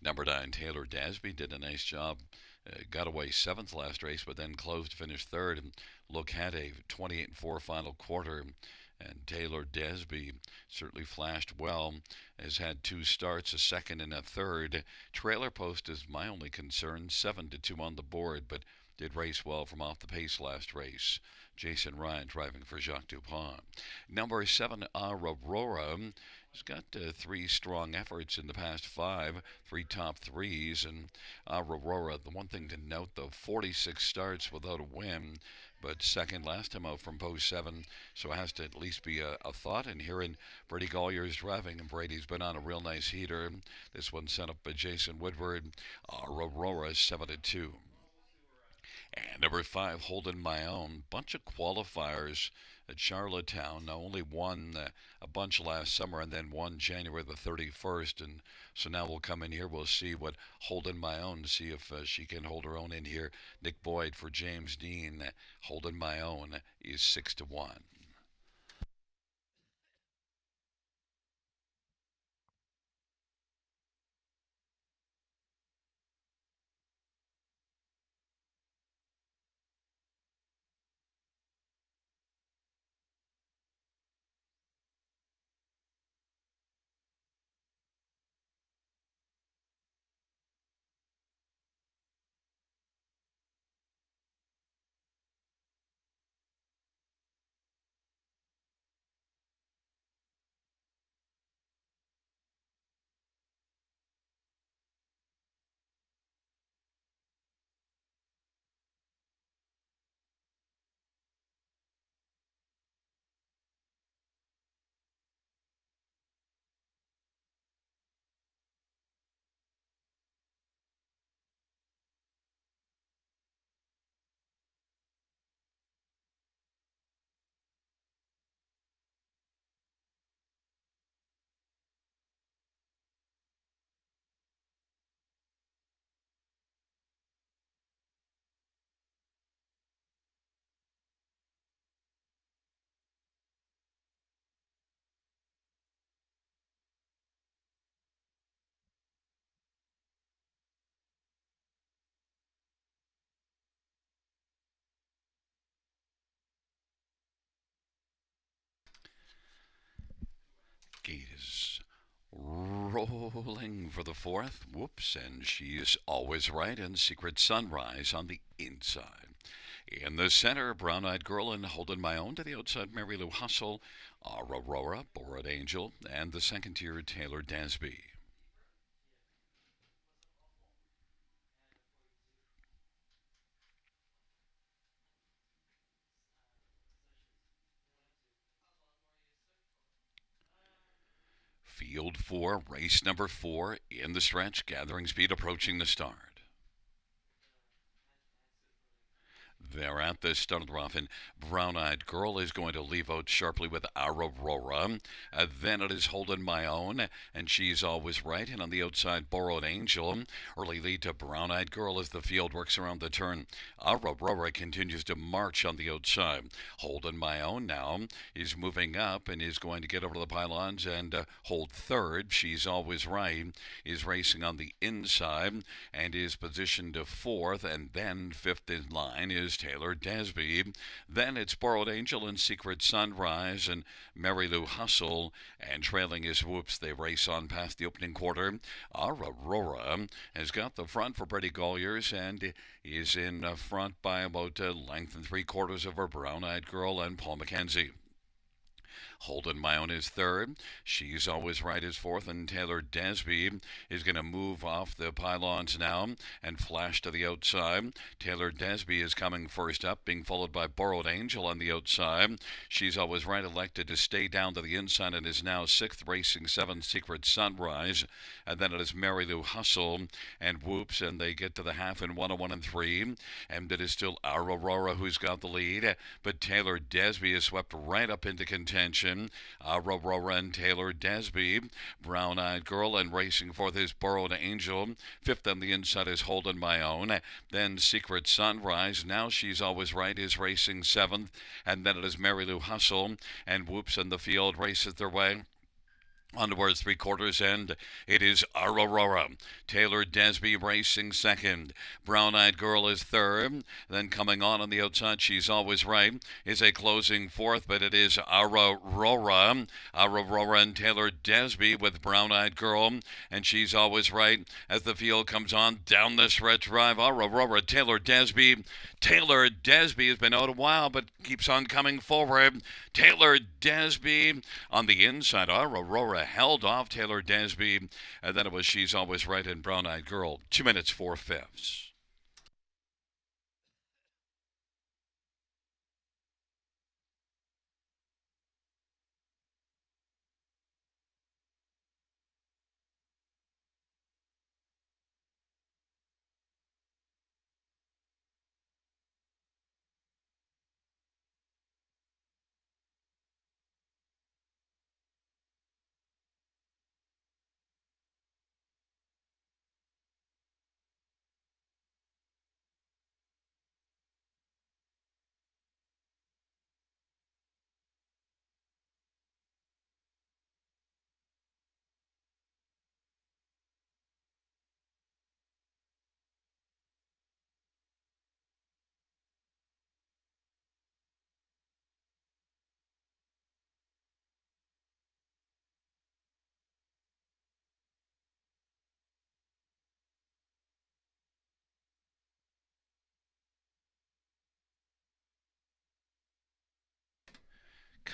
Number 9, Taylor Dasby did a nice job. Got away 7th last race, but then closed, finished 3rd. And look, had a 28-4 final quarter. And Taylor Desby certainly flashed well. Has had 2 starts, a 2nd and a 3rd. Trailer Post is my only concern, 7-2 on the board, but did race well from off the pace last race. Jason Ryan driving for Jacques Dupont. Number 7, Aurora. He's got 3 strong efforts in the past 5, 3 top 3s. And Aurora, the one thing to note, though, 46 starts without a win, but 2nd last time out from post 7, so it has to at least be a thought. And here in Brady Gollier's driving, and Brady's been on a real nice heater. This one sent up by Jason Woodward. Aurora 7-2. And number 5, Holding My Own. Bunch of qualifiers at Charlottetown. Now only won a bunch last summer and then won January the 31st. And so now we'll come in here. We'll see what Holding My Own, see if she can hold her own in here. Nick Boyd for James Dean. Holding My Own is 6-1. Gate is rolling for the 4th. Whoops, and she is always right. And Secret Sunrise on the inside. In the center, Brown Eyed Girl and Holding My Own. To the outside, Mary Lou Hustle, Aurora, Bored Angel, and the second tier, Taylor Dasby. Field 4, race number 4, in the stretch, gathering speed, approaching the start. They're at the start of the rough, and Brown Eyed Girl is going to leave out sharply with Aurora. Then it is Holding My Own, and she's always right. And on the outside, Borrowed Angel. Early lead to Brown Eyed Girl as the field works around the turn. Aurora continues to march on the outside. Holding My Own now is moving up and is going to get over to the pylons and hold third. She's always right. Is racing on the inside and is positioned to fourth, and then fifth in line is Taylor Dasby. Then it's Borrowed Angel and Secret Sunrise and Mary Lou Hustle. And trailing is Whoops. They race on past the opening quarter. Aurora has got the front for Brady Golliers and is in front by about a length and 3/4 of her Brown Eyed Girl and Paul McKenzie. Holding My Own is third. She's Always Right is fourth, and Taylor Dasby is going to move off the pylons now and flash to the outside. Taylor Dasby is coming first up, being followed by Borrowed Angel on the outside. She's Always Right elected to stay down to the inside and is now sixth, racing seventh, Secret Sunrise. And then it is Mary Lou Hustle and Whoops, and they get to the half in 101 and 3. And it is still Aurora who's got the lead, but Taylor Dasby is swept right up into contention. Aurora and Taylor Dasby, Brown Eyed Girl, and racing for this Borrowed Angel. Fifth on the inside is Holding My Own. Then Secret Sunrise, now she's always right, is racing seventh. And then it is Mary Lou Hustle and Whoops in the field races their way on towards 3/4, and it is Aurora. Taylor Dasby racing second. Brown Eyed Girl is third. Then coming on the outside, She's Always Right is a closing fourth, but it is Aurora. Aurora and Taylor Dasby with Brown Eyed Girl, and She's Always Right as the field comes on down the stretch drive. Aurora, Taylor Dasby. Taylor Dasby has been out a while, but keeps on coming forward. Taylor Dasby on the inside. Aurora held off Taylor Dasby, and then it was She's Always Right and Brown Eyed Girl. 2 minutes, 4/5.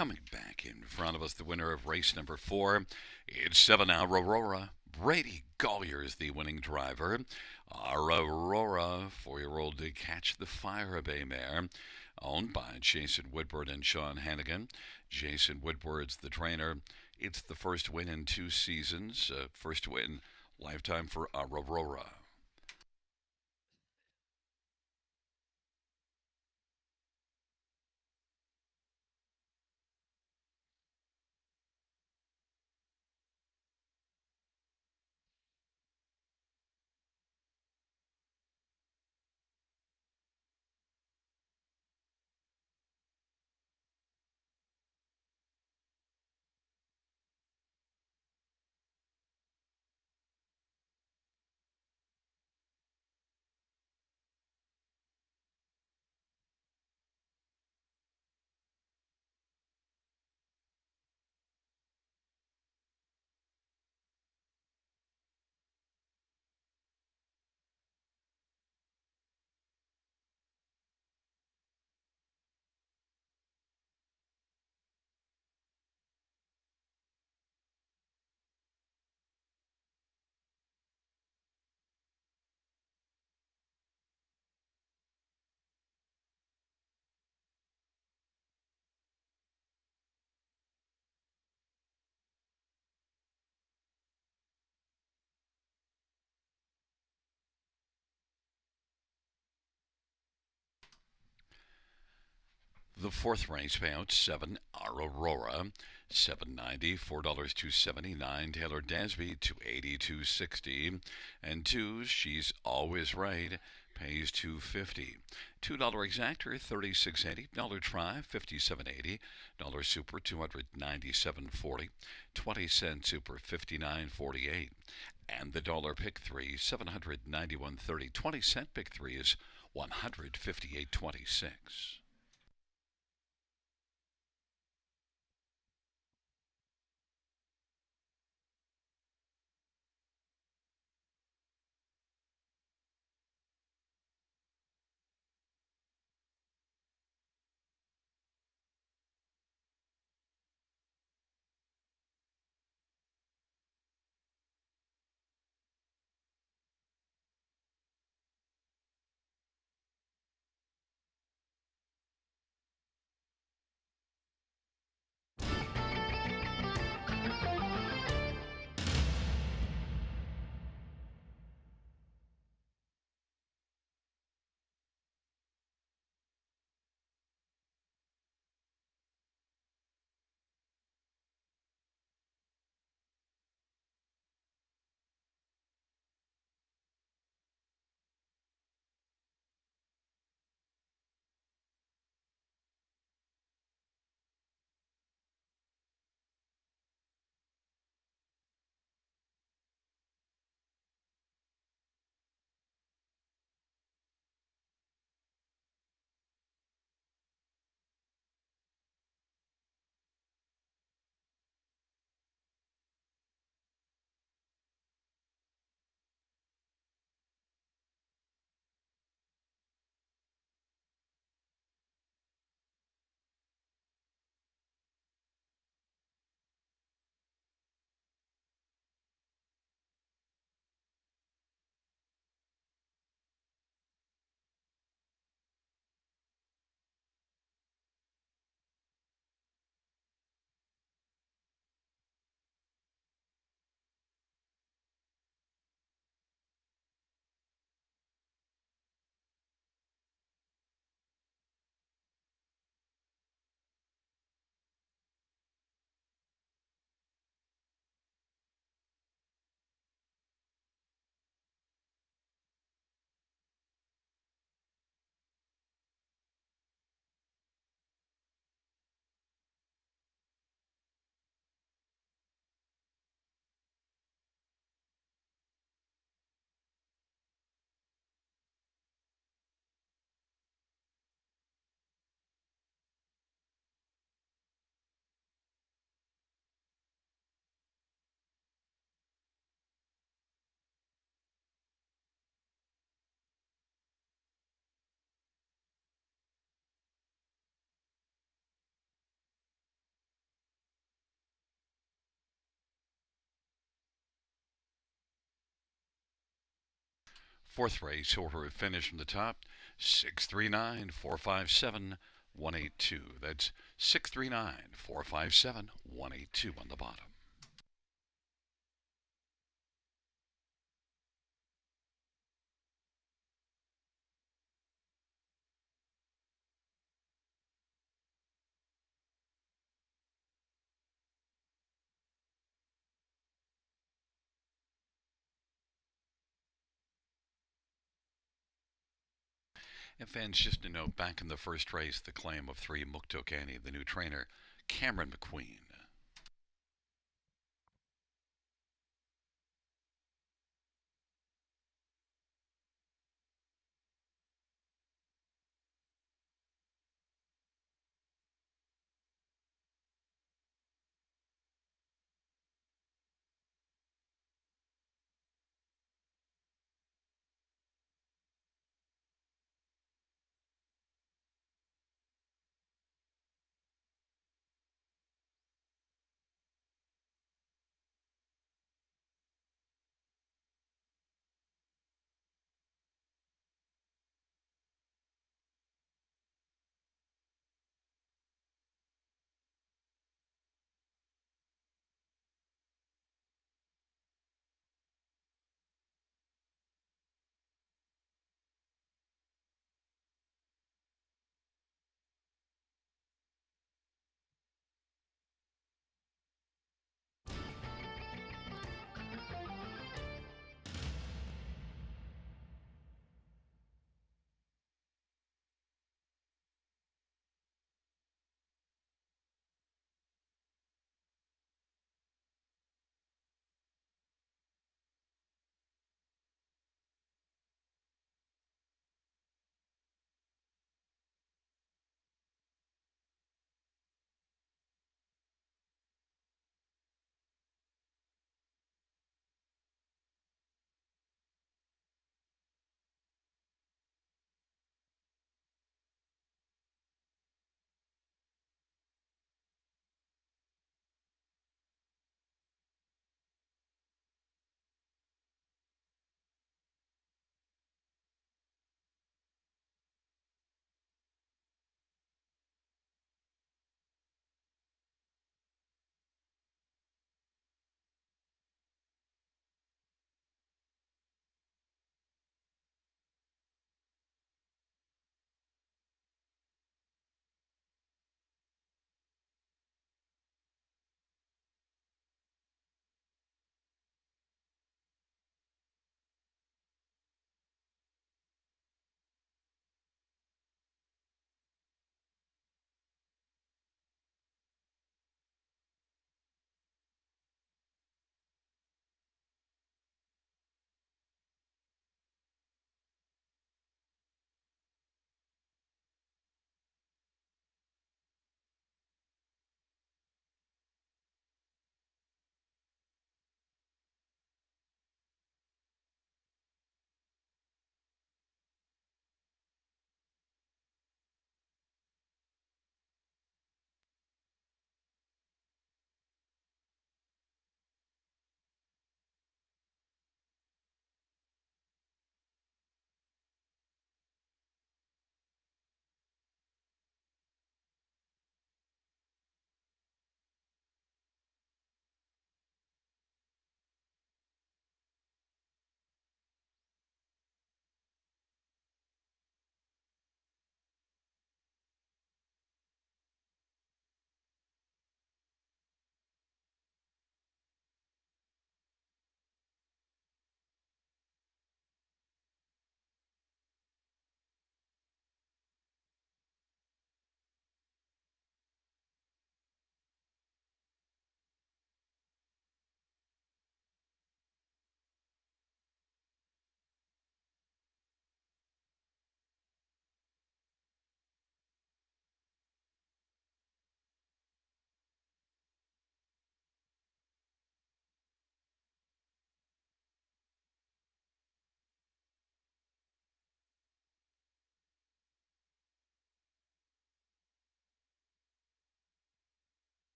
Coming back in front of us, the winner of race number 4. It's 7 Aurora. Brady Gollier is the winning driver. Aurora, 4-year-old to catch the fire bay mare, owned by Jason Woodward and Sean Hannigan. Jason Woodward's the trainer. It's the first win in 2 seasons, first win lifetime for Aurora. The fourth race payout, 7 Aurora, 790, $4 279. Taylor Dasby, 280, 260. And 2, She's Always Right, pays 250. $2 exactor, 36.80. Dollar try, 57.80. Dollar super, 297.40. 20-cent super, 59.48. And the dollar pick 3, 791.30. 20-cent pick 3 is 158.26. Fourth race, order of finish from the top, 639-457-182. That's 639-457-182 on the bottom. And fans, just to note, back in the first race, the claim of 3 Muktokani, the new trainer, Cameron McQueen.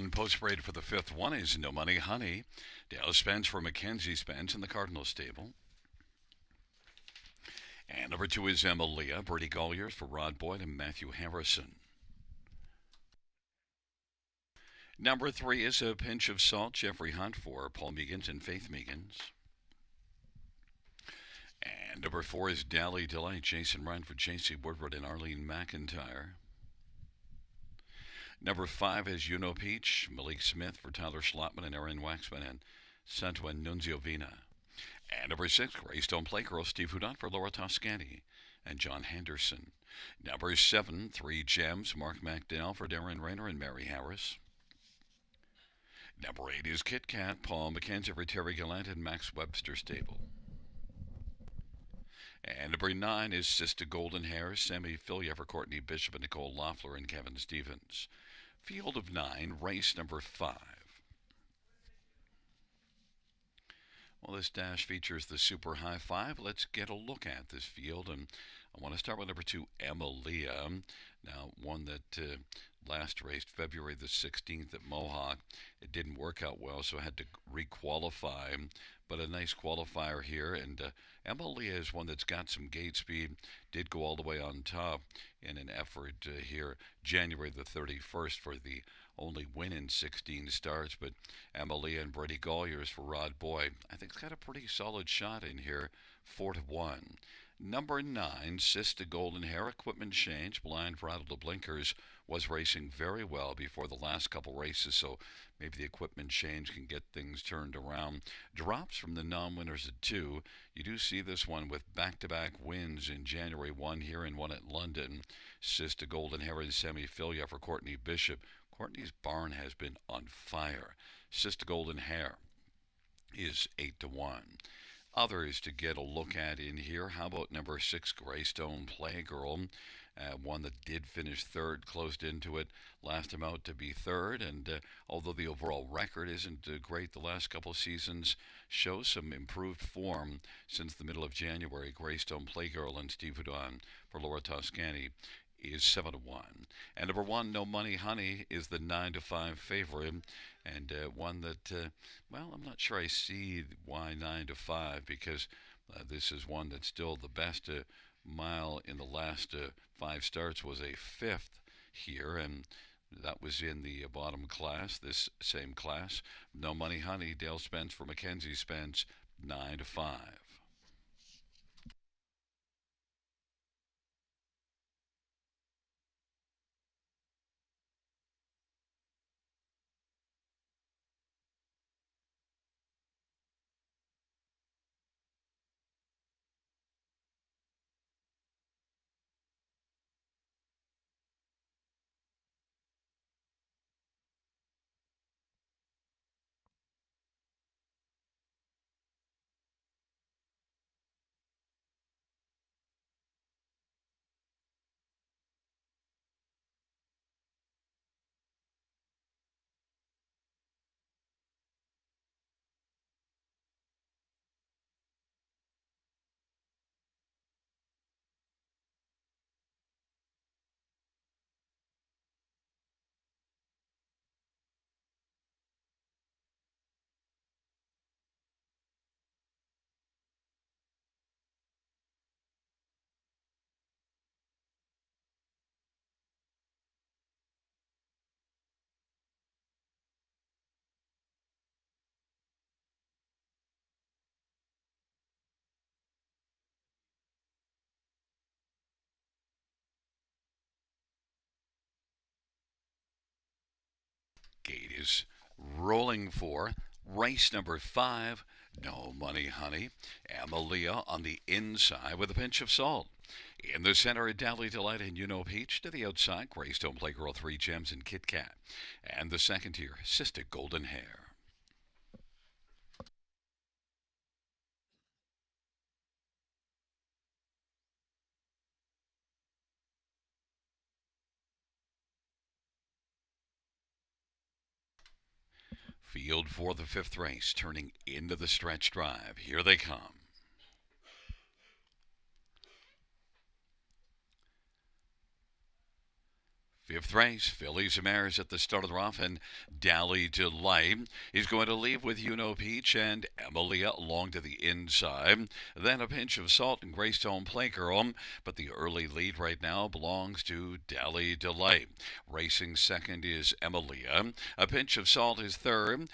And post parade for the fifth one is No Money Honey. Dale Spence for Mackenzie Spence in the Cardinal stable. And number 2 is Emilia. Brady Golliers for Rod Boyd and Matthew Harrison. Number 3 is A Pinch of Salt. Jeffrey Hunt for Paul Meegans and Faith Meegans. And number 4 is Dally Delight. Jason Ryan for J.C. Woodward and Arlene McIntyre. Number 5 is Juno Peach. Malik Smith for Tyler Schlotman and Aaron Waxman and Santo Nunzio Vina. And number 6, Greystone Playgirl. Steve Houdon for Laura Toscani and John Henderson. Number 7, 3 Gems. Mark McDowell for Darren Rayner and Mary Harris. Number 8 is Kit Kat. Paul McKenzie for Terry Gallant and Max Webster Stable. And number 9 is Sister Golden Hair. Sammy Filia for Courtney Bishop and Nicole Loeffler and Kevin Stevens. Field of 9, race number 5. Well, this dash features the Super High 5. Let's get a look at this field. And I want to start with number 2, Emilia. Now, one that last raced February the 16th at Mohawk. It didn't work out well, so I had to requalify. But a nice qualifier here. And Emilia is one that's got some gate speed. Did go all the way on top in an effort here January the 31st for the only win in 16 starts. But Emilia and Brady Golliers for Rod Boyd, I think it's got a pretty solid shot in here, 4-1. Number 9, Sister Golden Hair. Equipment change. Blind Bridle to Blinkers was racing very well before the last couple races, so maybe the equipment change can get things turned around. Drops from the non-winners at 2. You do see this one with back-to-back wins in January, 1 here and 1 at London. Sister Golden Hair and Semi Filia for Courtney Bishop. Courtney's barn has been on fire. Sister Golden Hair is 8-1. Others to get a look at in here. How about number 6, Greystone Playgirl? One that did finish third, closed into it last time out to be third. And although the overall record isn't great the last couple of seasons, shows some improved form since the middle of January. Greystone Playgirl and Steve Houdon for Laura Toscani is 7-1. And number 1, No Money Honey, is the 9-5 favorite. And one that, well, I'm not sure I see why 9-5, because this is one that's still the best mile in the last 5 starts was a 5th here, and that was in the bottom class, this same class. No Money Honey, Dale Spence for Mackenzie Spence, 9-5. Gate is rolling for race number 5, No Money Honey. Emilia on the inside with a pinch of salt. In the center, Dally Delight and Juno Peach. To the outside, Greystone Playgirl, 3 Gems and Kit Kat. And the second tier, Sister Golden Hair. Field for the 5th race, turning into the stretch drive. Here they come. Fifth race, Fillies and Mares at the start of the rough, and Dally Delight is going to leave with Peach and Emilia along to the inside. Then a pinch of salt and Greystone Playgirl, but the early lead right now belongs to Dally Delight. Racing second is Emilia. A pinch of salt is third.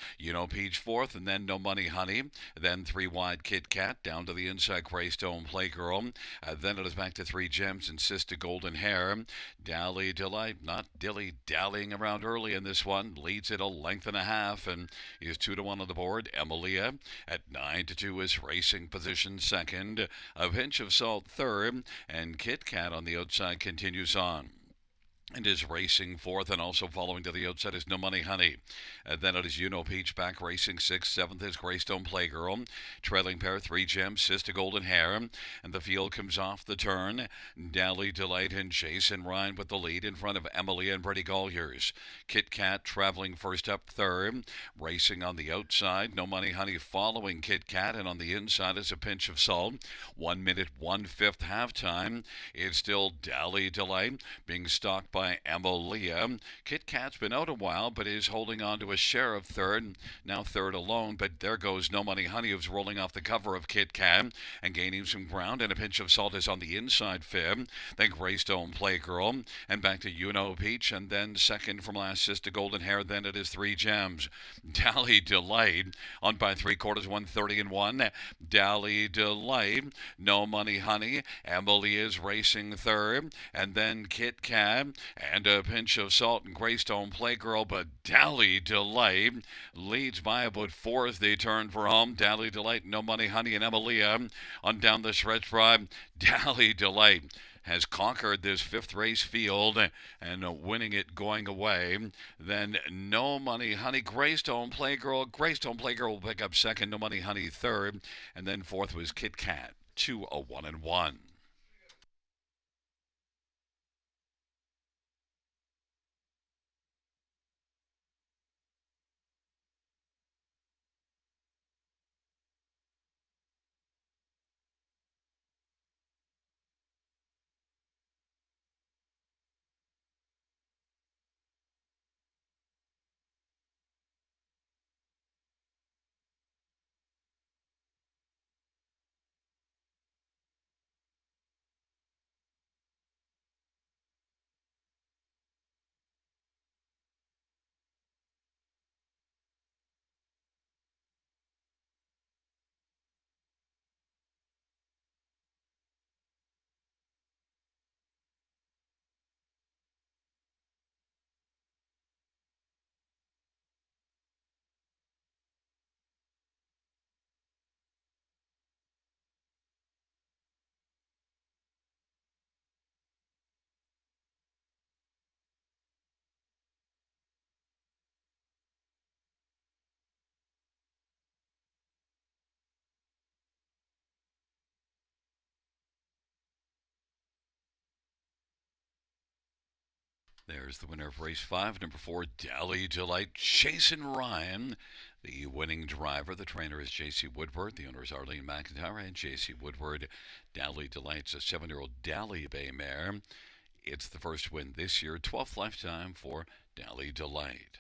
Peach fourth, and then No Money Honey. Then three wide Kit Kat down to the inside Greystone Playgirl. Then it is back to Three Gems and Sister Golden Hair. Dally Delight not dilly-dallying around early in this one. Leads it a length and a half and is 2-1 on the board. Emilia at 9-2 is racing position second. A pinch of salt third. And Kit Kat on the outside continues on and is racing fourth, and also following to the outside is No Money Honey. Then it is Peach back racing sixth. Seventh is Greystone Playgirl. Trailing pair, Three Gems, Sister Golden Hair. And the field comes off the turn. Dally Delight and Jason Ryan with the lead in front of Emily and Brady Golliers. Kit Kat traveling first up third. Racing on the outside, No Money Honey following Kit Kat, and on the inside is a pinch of salt. 1 minute, 1/5 halftime. It's still Dally Delight being stalked by Emilia. Kit Kat's been out a while, but is holding on to a share of third. Now third alone, but there goes No Money Honey, who's rolling off the cover of Kit Kat and gaining some ground, and a pinch of salt is on the inside fib. Then Greystone Playgirl, and back to Peach, and then second from last Sister Golden Hair. Then it is Three Gems. Dally Delight on by 3/4, 130-1. Dally Delight, No Money Honey. Emily is racing third, and then Kit Kat, and a pinch of salt and Greystone Playgirl, but Dally Delight leads by about 4 as they turn for home. Dally Delight, No Money Honey, and Emilia on down the stretch drive. Dally Delight has conquered this fifth race field and winning it going away. Then No Money Honey, Greystone Playgirl. Greystone Playgirl will pick up second, No Money Honey third, and then fourth was Kit Kat, 2-1-1. There's the winner of race 5, number 4, Dally Delight, Jason Ryan. The winning driver, the trainer is J.C. Woodward. The owner is Arlene McIntyre and J.C. Woodward. Dally Delight's a 7-year-old Dally Bay mare. It's the first win this year, 12th lifetime for Dally Delight.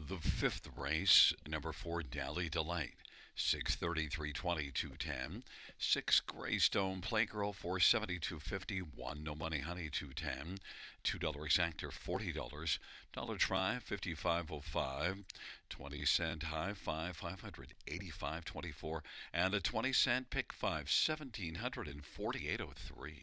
The fifth race, number 4, Dally Delight. 630, 320, 210. 6 Greystone Playgirl, 470, 250. 1 No Money Honey, 210. $2 Exactor, $40. Dollar Try, 55.05. 20-cent High Five, 585.24. And a 20-cent Pick 5, 1748.03.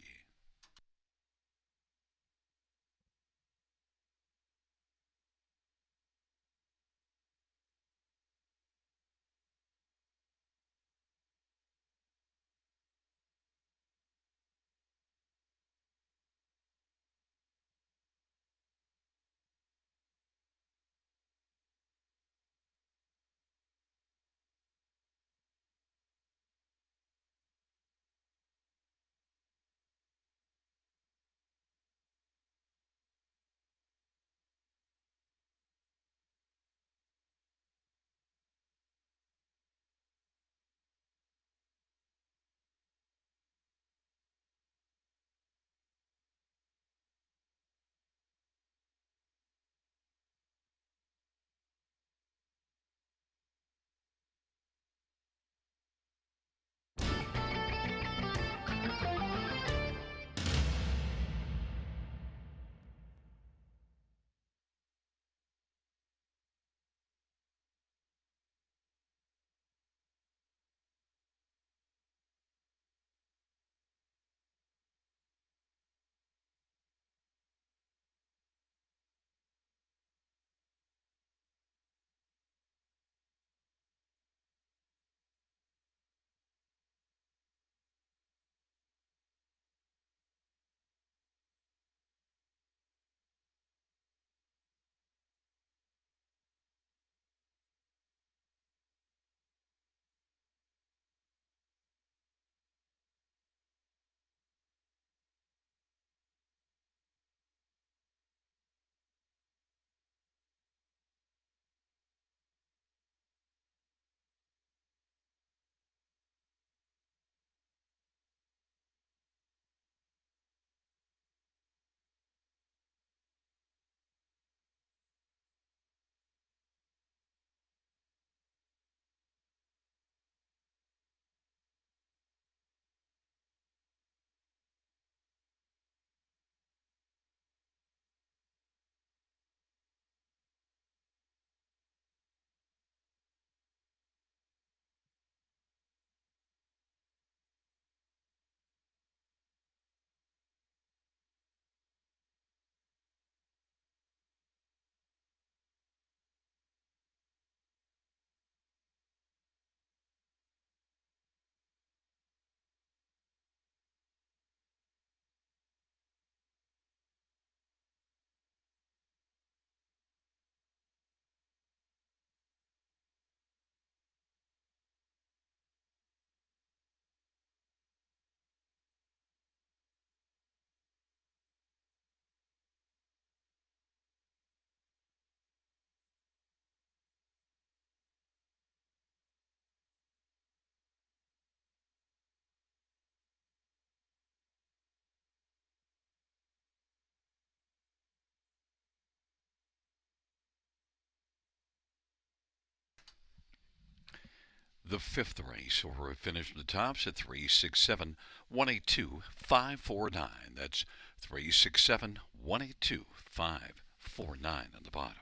The fifth race, or finish the tops at 367 182 549. That's 367 182 549 on the bottom.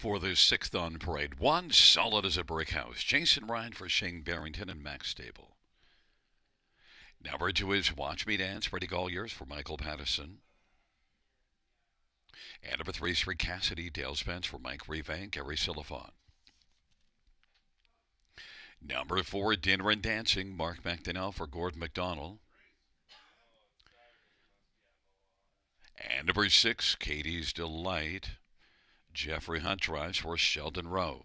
for the sixth on parade. One, Solid as a Brick House. Jason Ryan for Shane Barrington and Max Stable. Number 2 is Watch Me Dance, Pretty Years for Michael Patterson. And number 3 is Street Cassidy, Dale Spence for Mike Rive and Gary Silifon. Number 4, Dinner and Dancing, Mark McDonnell for Gordon McDonald. And number 6, Katie's Delight, Jeffrey Hunt drives for Sheldon Rose.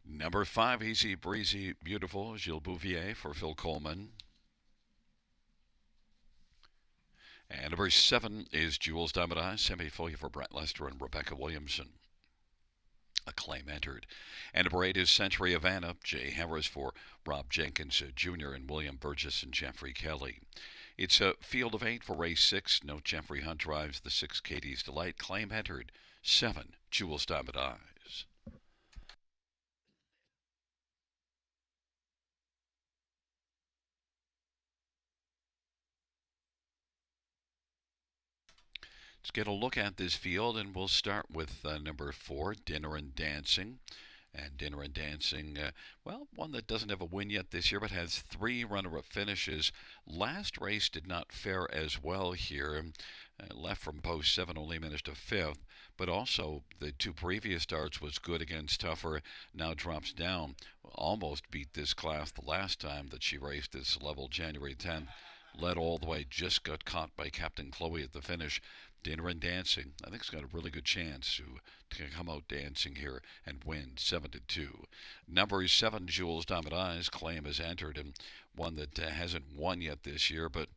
Number 5, Easy Breezy Beautiful, Gilles Bouvier for Phil Coleman. And number 7 is Jules Diamond Eyes, Semi-Folia for Brett Lester and Rebecca Williamson. A claim entered. And number 8 is Century Havana, Jay Harris for Rob Jenkins Jr. and William Burgess and Jeffrey Kelly. It's a field of 8 for race 6. Note Jeffrey Hunt drives the 6, Katie's Delight. Claim entered. 7, Jules Diamond Eyes. Let's get a look at this field, and we'll start with number 4, Dinner and Dancing. And Dinner and Dancing, one that doesn't have a win yet this year, but has 3 runner-up finishes. Last race did not fare as well here. Left from post 7, only managed a 5th. But also, the 2 previous starts was good against tougher. Now drops down. Almost beat this class the last time that she raced this level, January 10th. Led all the way, just got caught by Captain Chloe at the finish. Dinner and Dancing, I think it's got a really good chance to come out dancing here and win 7-2. Number 7, Jules Diamond Eyes, claim has entered, and one that hasn't won yet this year, but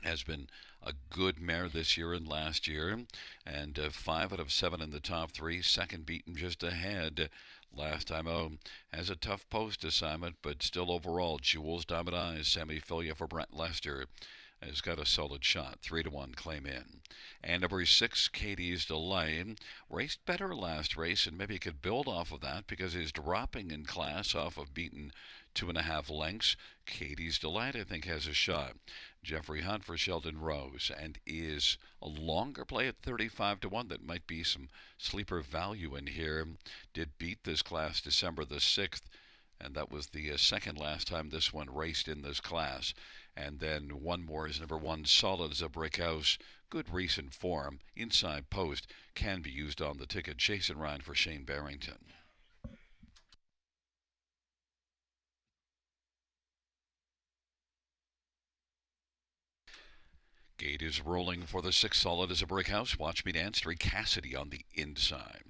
has been a good mare this year and last year, and 5 out of 7 in the top 3, second beaten just ahead. Last time out, has a tough post assignment, but still overall, Jules Diamond Eyes, Semi-Filia for Brent Lester, has got a solid shot. 3-1 claim in. And number 6, Katie's Delight, raced better last race, and maybe could build off of that because he's dropping in class off of beaten 2.5 lengths. Katie's Delight, I think, has a shot. Jeffrey Hunt for Sheldon Rose, and is a longer play at 35-1. That might be some sleeper value in here. Did beat this class December the 6th, and that was the second last time this one raced in this class. And then one more is number 1, Solid as a Brick House. Good recent form. Inside post can be used on the ticket. Jason Ryan for Shane Barrington. Gate is rolling for the 6, Solid as a Brick House. Watch Me Dance, 3, Cassidy on the inside.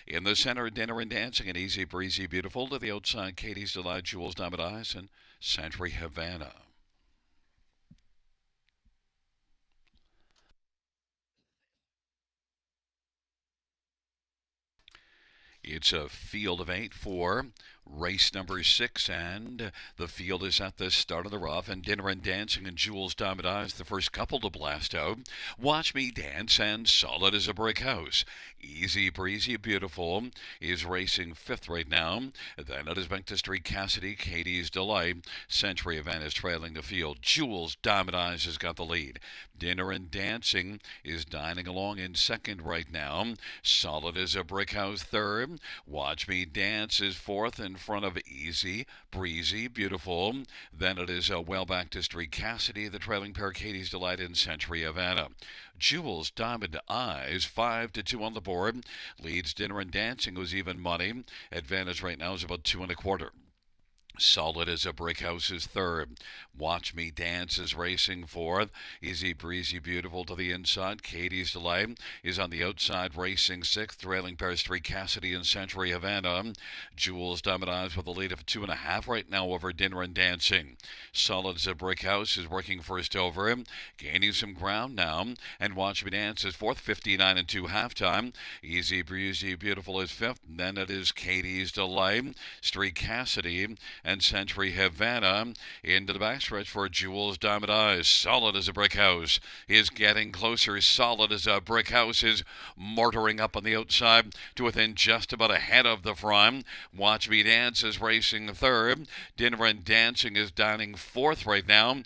In the center, Dinner and Dancing, and Easy Breezy Beautiful. To the outside, Katie's Delight, Jules Diamond Eyes, and Century Havana. It's a field of 8 for race number 6, and the field is at the start of the rough, and Dinner and Dancing and Jules Diamond Eyes, the first couple to blast out. Watch Me Dance and Solid as a Brick House. Easy Breezy Beautiful is racing 5th right now. Then it is back to Street Cassidy, Katie's Delight. Century Event is trailing the field. Jules Diamond Eyes has got the lead. Dinner and Dancing is dining along in 2nd right now. Solid as a Brick House 3rd. Watch Me Dance is 4th in front of Easy Breezy Beautiful. Then it is well back to Street Cassidy, the trailing pair, Katie's Delight and Century Havana. Jules Diamond Eyes, 5-2 on the board. Leads Dinner and Dancing, who's even money. Advantage right now is about 2 1/4. Solid as a Brick House is 3rd. Watch Me Dance is racing 4th. Easy Breezy Beautiful to the inside. Katie's Delight is on the outside racing 6th. Trailing pairs 3, Cassidy and Century Havana. Jules Diamond Eyes with a lead of 2.5 right now over Dinner and Dancing. Solid as a Brick House is working first over. Gaining some ground now. And Watch Me Dance is 4th, 59-2 halftime. Easy Breezy Beautiful is 5th. And then it is Katie's Delight, Street Cassidy, and Century Havana. Into the backstretch for Jules Diamond Eyes. Solid as a Brick House is getting closer. Solid as a Brick House is mortaring up on the outside to within just about ahead of the front. Watch Me Dance is racing 3rd. Dinner and Dancing is dining 4th right now.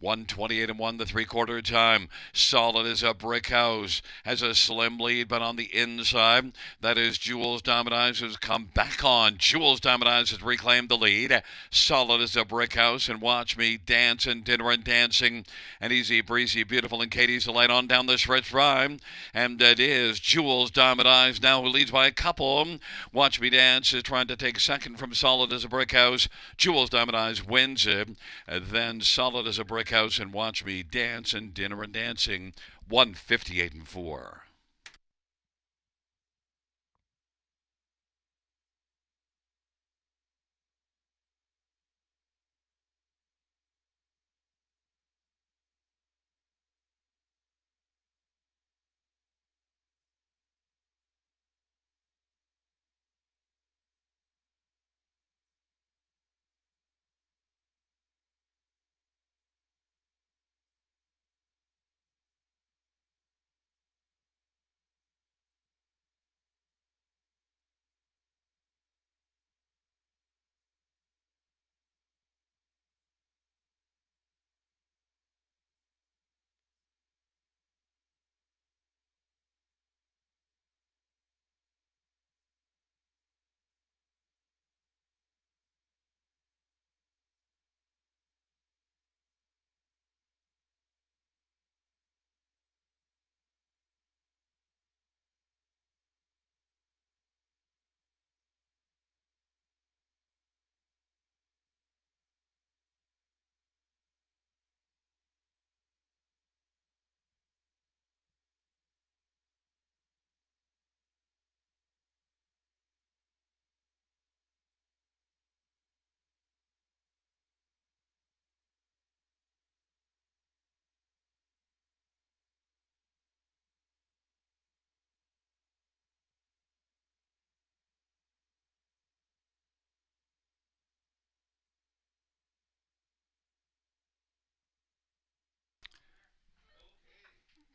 128 and 1 the 3/4 time. Solid as a brick house. Has a slim lead, but on the inside, that is Jules Diamond Eyes, who's come back on. Jules Diamond Eyes has reclaimed the lead. Solid as a brick house, and Watch Me Dance and Dinner and Dancing and Easy Breezy Beautiful and Katie's the light on down the stretch rhyme. And it is Jules Diamond Eyes now who leads by a couple. Watch Me Dance is trying to take second from Solid as a brick house. Jules Diamond Eyes wins it. And then Solid as a brick house and Watch Me Dance and Dinner and Dancing 158 and 4.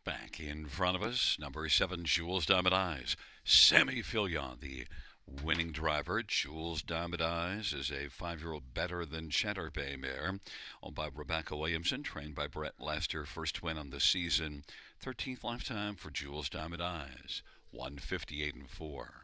Back in front of us, number 7, Jules Diamond Eyes. Sammy Filion, the winning driver. Jules Diamond Eyes is a 5-year-old better than Cheddar Bay mare, owned by Rebecca Williamson, trained by Brett Lester. First win on the season. 13th lifetime for Jules Diamond Eyes. 158 and 4.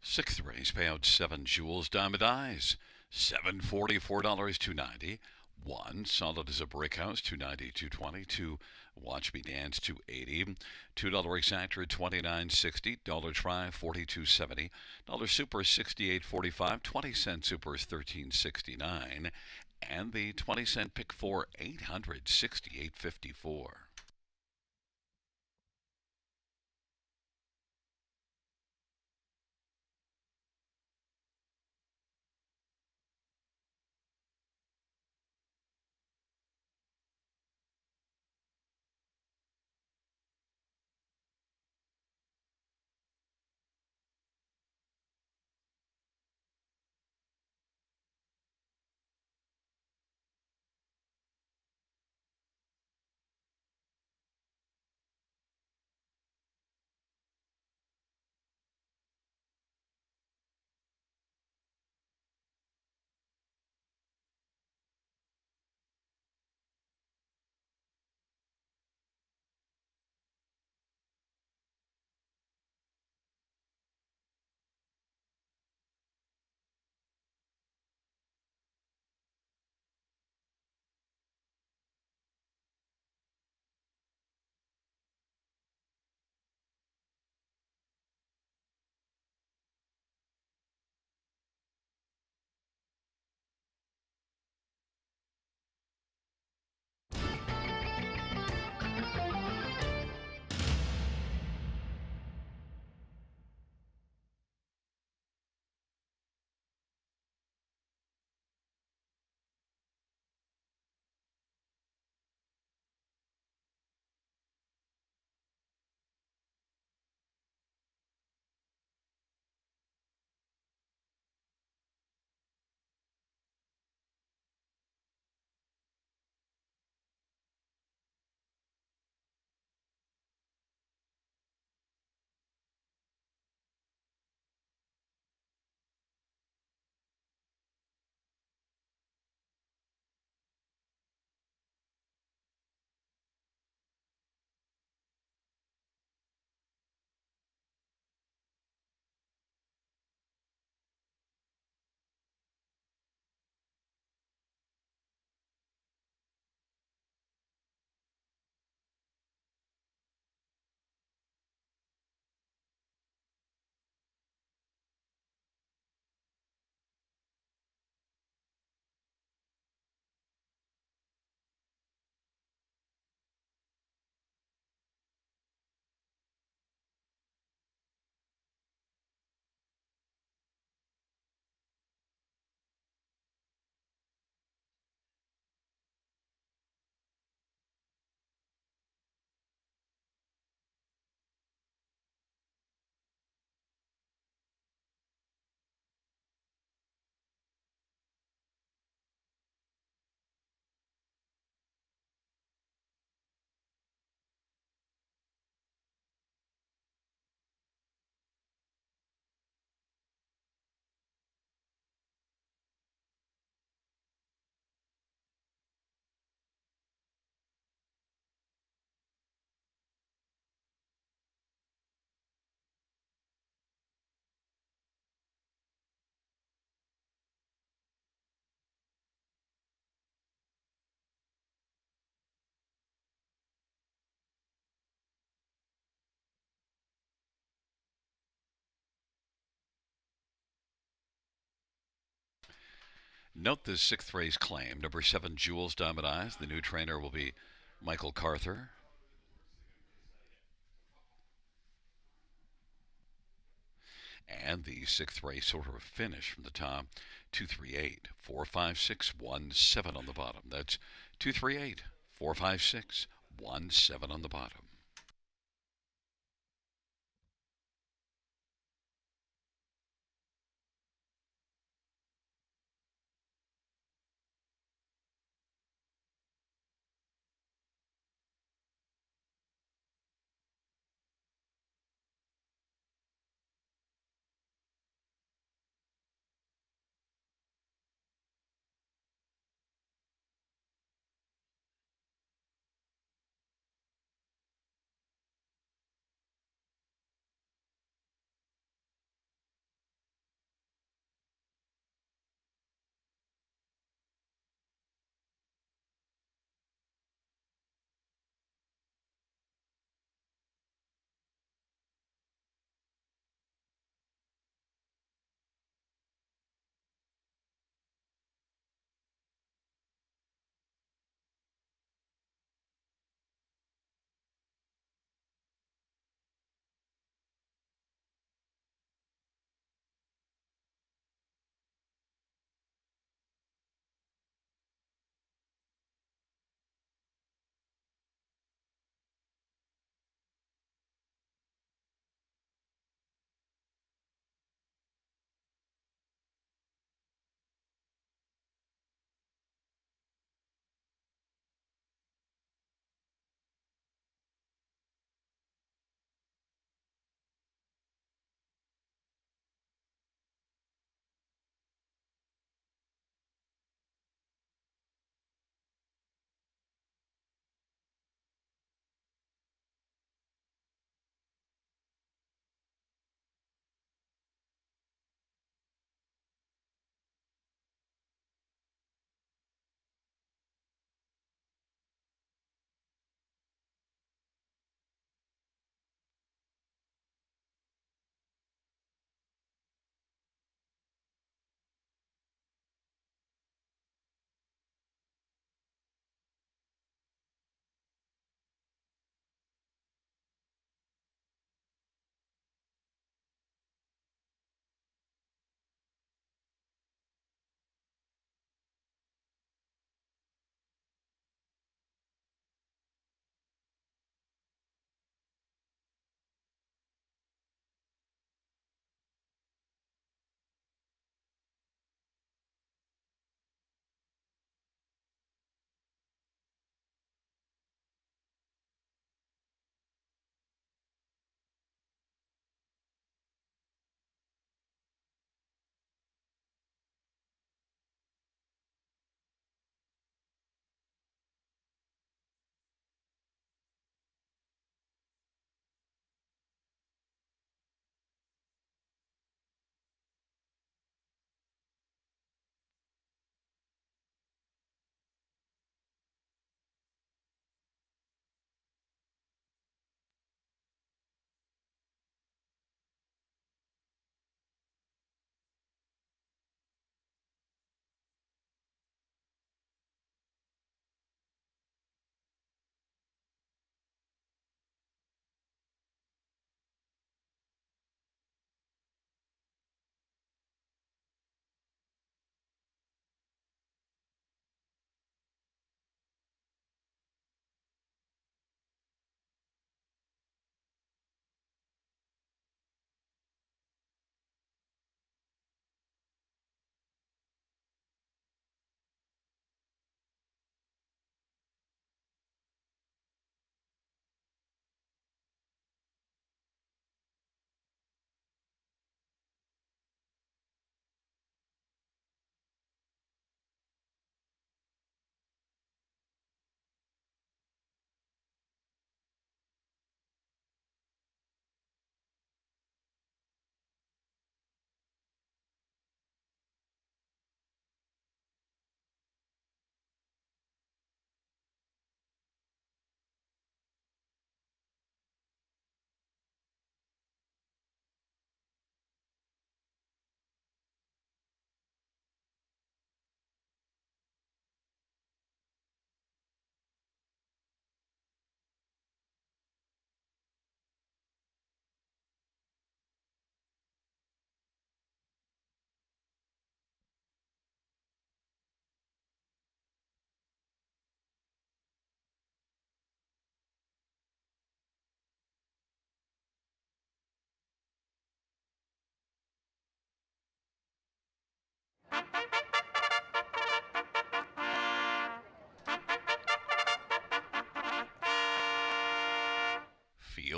6th race, payout 7, Jules Diamond Eyes. $744, 290. 1, Solid as a Brick House, 290, 220. 2, Watch Me Dance, 280. $2 exactor, 29.60. Dollar Try, 42.70. Dollar Super, 68.45. 20-cent Super is 13.69. And the 20-cent pick four, 868.54. Note the sixth race claim. Number 7, Jules Diamond Eyes. The new trainer will be Michael Carther. And the sixth race order of finish from the top: 238, 456, 17 on the bottom. That's 238, 456, 17 on the bottom.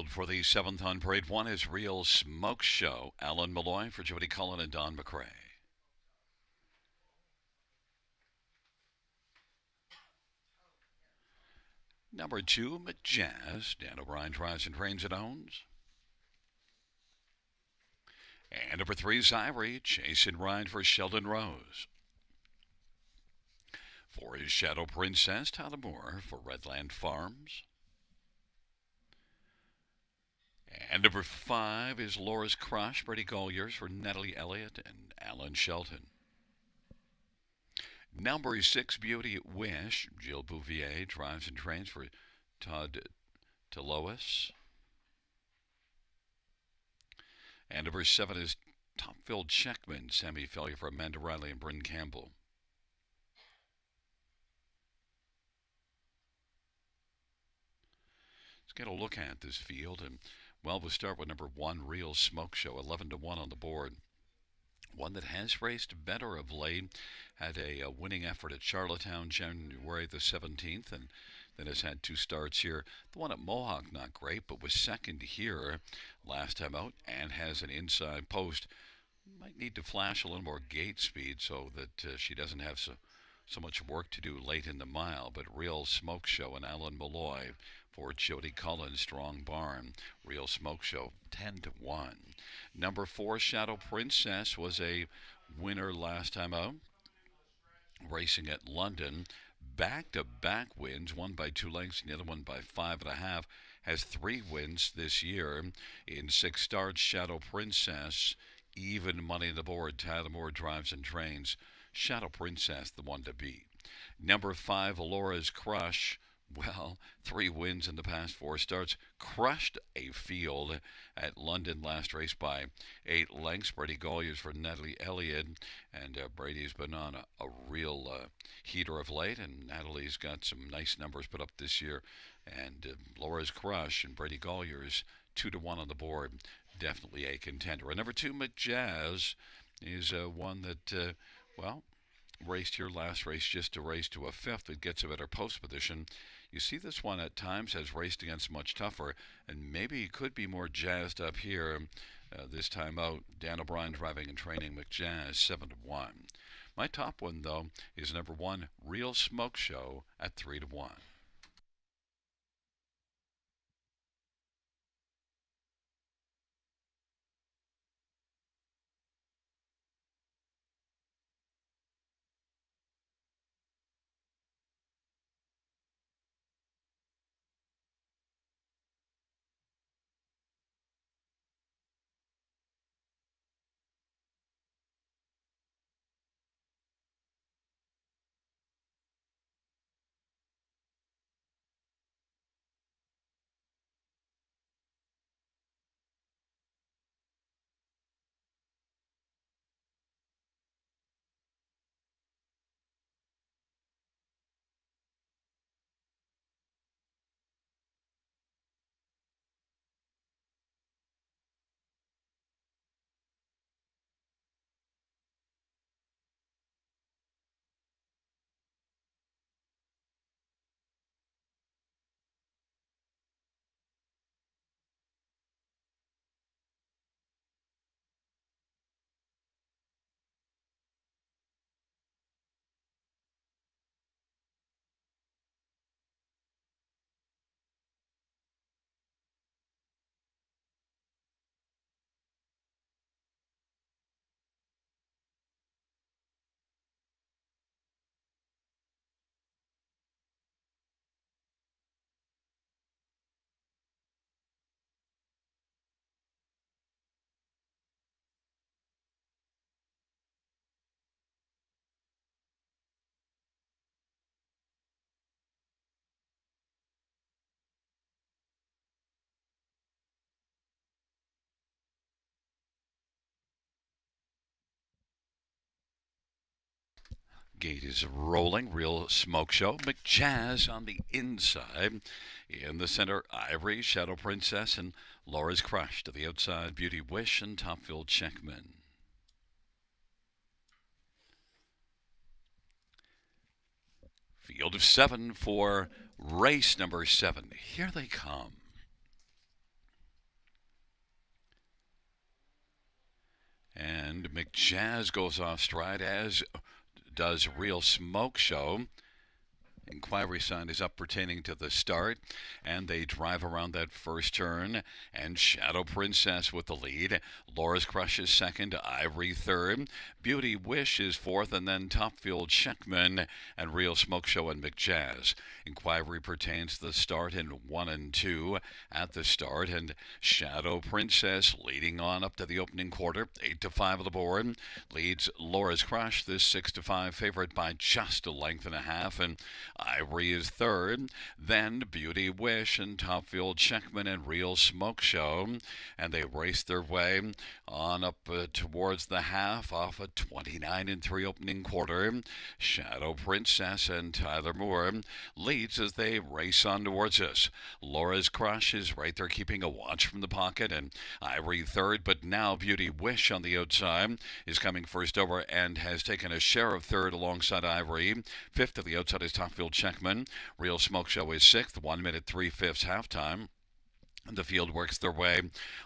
field for the 7th on parade 1 is Real Smoke Show. Alan Malloy for Jody Cullen and Don McRae. Number 2, McJazz. Dan O'Brien drives and trains and owns. And number 3, Zyrie. Chase and ride for Sheldon Rose. 4 is Shadow Princess. Tyler Moore for Redland Farms. And number 5 is Laura's Crush. Brady Colliers for Natalie Elliott and Alan Shelton. Number 6, Beauty Wish. Jill Bouvier drives and trains for Todd Telois. And number 7 is Topfield Checkman. Sammy Failure for Amanda Riley and Bryn Campbell. Let's get a look at this field. And, well, we'll start with number 1, Real Smoke Show. 11-1 on the board. One that has raced better of late. Had a winning effort at Charlottetown January the 17th, and then has had 2 starts here. The one at Mohawk, not great, but was second here last time out and has an inside post. Might need to flash a little more gate speed so that she doesn't have so much work to do late in the mile. But Real Smoke Show and Alan Malloy for Jody Cullen, Strong Barn. Real Smoke Show, 10-1. Number 4, Shadow Princess, was a winner last time out. Racing at London. Back-to-back wins, one by 2 lengths and the other one by 5.5. Has 3 wins this year in 6 starts. Shadow Princess, even money on the board. Tyler Moore drives and trains. Shadow Princess, the one to beat. Number 5, Laura's Crush. Well, 3 wins in the past 4 starts. Crushed a field at London last race by 8 lengths. Brady Colliers for Natalie Elliott. And Brady's been on a real heater of late. And Natalie's got some nice numbers put up this year. And Laura's Crush and Brady Colliers, 2-1 on the board. Definitely a contender. And number 2, McJazz, is one that, well, raced here last race just to race to a 5th. It gets a better post position. You see this one at times has raced against much tougher, and maybe he could be more jazzed up here this time out. Dan O'Brien driving and training McJazz, 7-1. My top one, though, is number 1, Real Smoke Show at 3-1. Gate is rolling. Real Smoke Show. McJazz on the inside. In the center, Ivory, Shadow Princess, and Laura's Crush. To the outside, Beauty Wish and Topfield Checkman. Field of 7 for race number 7. Here they come. And McJazz goes off stride, as does Real Smoke Show. Inquiry sign is up pertaining to the start, and they drive around that first turn. And Shadow Princess with the lead. Laura's Crush is second, Ivory third, Beauty Wish is fourth, and then Topfield Checkman and Real Smoke Show and McJazz. Inquiry pertains to the start in 1 and 2 at the start, and Shadow Princess leading on up to the opening quarter, 8 to 5 of the board. Leads Laura's Crush, this 6 to 5 favorite by just a length and a half, and Ivory is third, then Beauty Wish and Topfield Checkman and Real Smoke Show, and they race their way on up towards the half off a 29 and 3 opening quarter. Shadow Princess and Tyler Moore leads as they race on towards us. Laura's Crush is right there keeping a watch from the pocket, and Ivory third, but now Beauty Wish on the outside is coming first over and has taken a share of third alongside Ivory. Fifth of the outside is Topfield Checkman. Real Smoke Show is sixth, 1 minute 3/5 halftime. The field works their way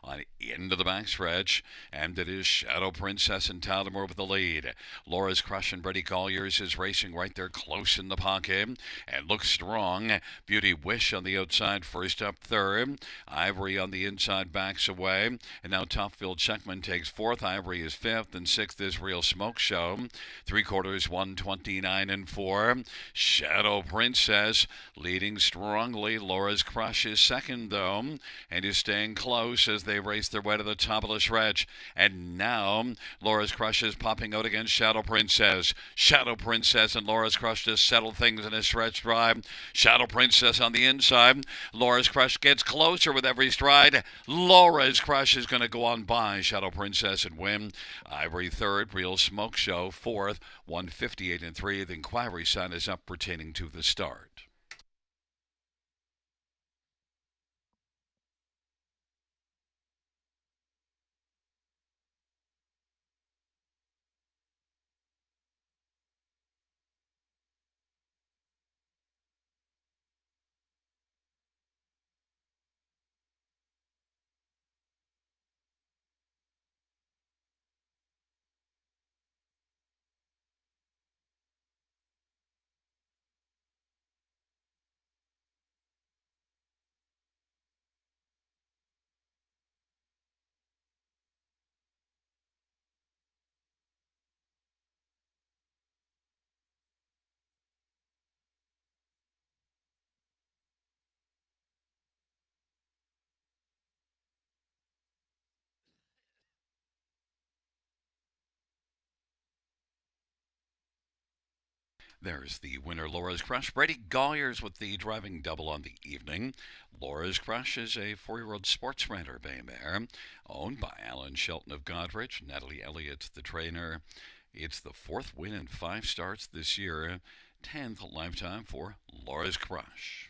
on into the backstretch, and it is Shadow Princess and Tyler Moore with the lead. Laura's Crush and Brady Colliers is racing right there close in the pocket and looks strong. Beauty Wish on the outside, first up third. Ivory on the inside backs away, and now Topfield Checkman takes fourth. Ivory is fifth, and sixth is Real Smoke Show. Three quarters, 129 and 4. Shadow Princess leading strongly. Laura's Crush is second, though, and is staying close as they race their way to the top of the stretch. And now Laura's Crush is popping out against Shadow Princess. Shadow Princess and Laura's Crush just settle things in a stretch drive. Shadow Princess on the inside. Laura's Crush gets closer with every stride. Laura's Crush is going to go on by Shadow Princess and win. Ivory third, Real Smoke Show fourth, 158 and 3. The inquiry sign is up pertaining to the start. There's the winner, Laura's Crush. Brady Colliers with the driving double on the evening. Laura's Crush is a 4-year-old sports ranter bay mare owned by Alan Shelton of Godrich. Natalie Elliott's the trainer. It's the fourth win in 5 starts this year. 10th lifetime for Laura's Crush.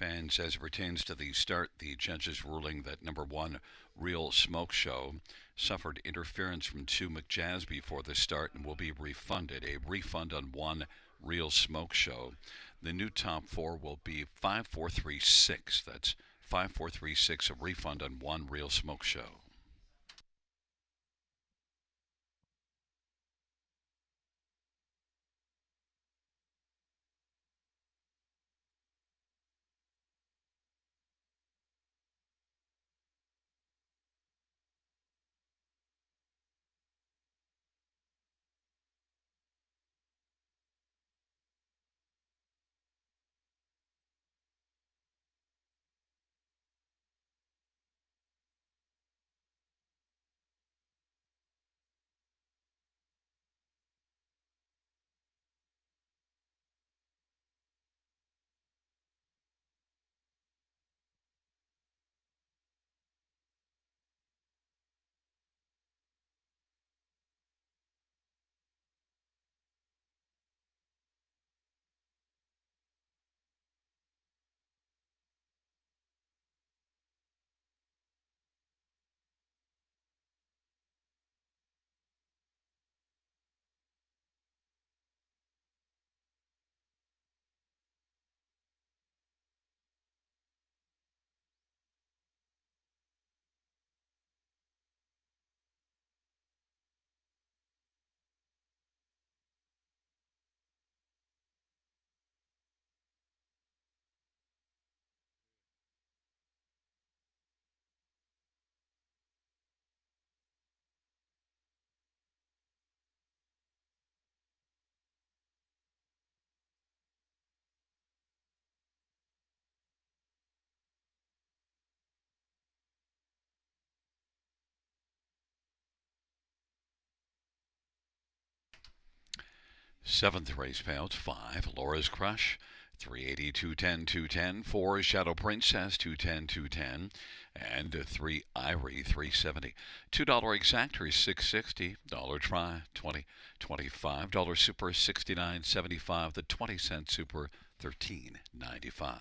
And as it pertains to the start, the judge's ruling that number one, Real Smoke Show, suffered interference from 2 McJazz before the start and will be refunded. A refund on 1 Real Smoke Show. The new top four will be 5436. That's 5436, a refund on 1 Real Smoke Show. Seventh race payout 5, Laura's Crush, 380, 210, 210. 4, Shadow Princess, 210, 210. And 3, Irie, 370. $2 exactor, 660. Dollar try, 20, 25. Dollar super, 69.75. The 20-cent super, 13.95.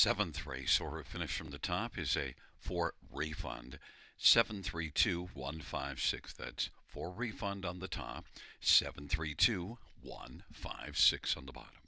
seventh race, or finish from the top, is a for refund. 732156. That's for refund on the top. 732156 on the bottom.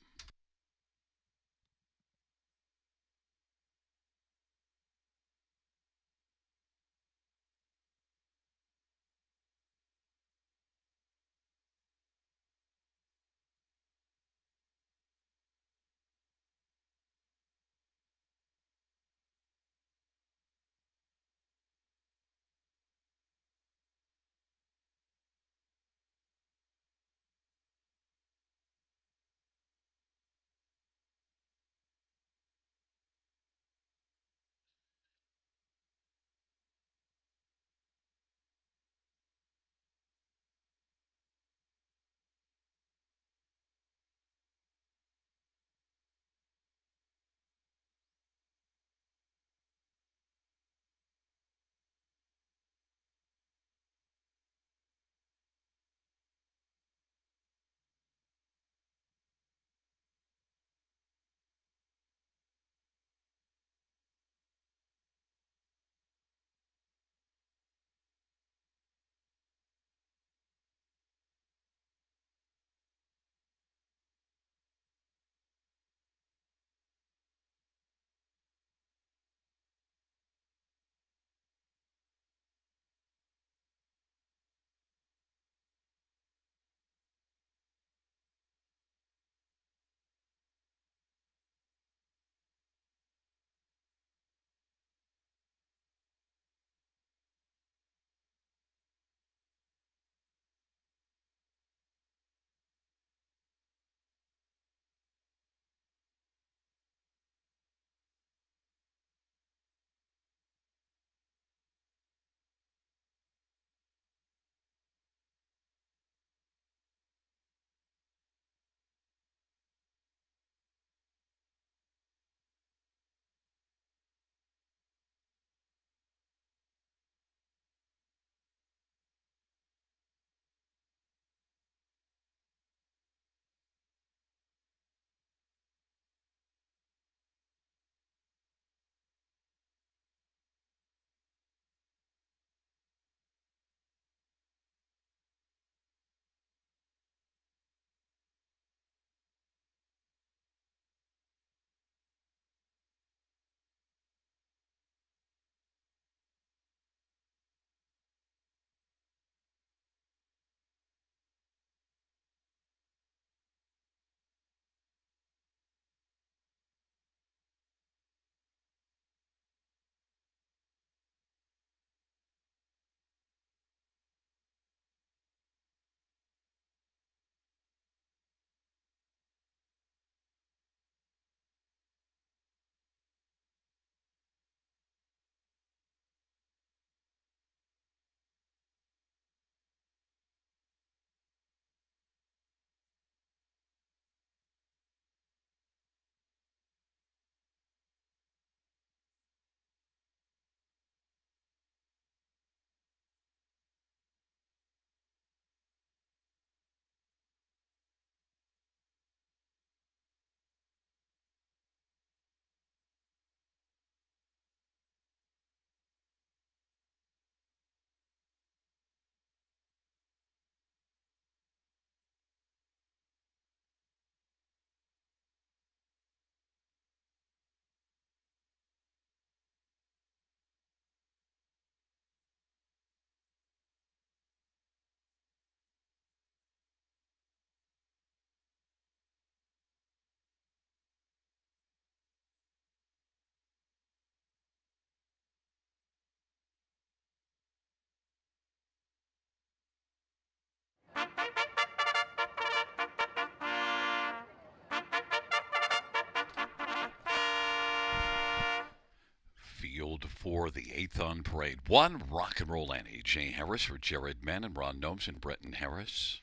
Field for the eighth on parade. One, Rock and Roll Annie. Jay Harris for Jared Mann and Ron Gnomes and Bretton Harris.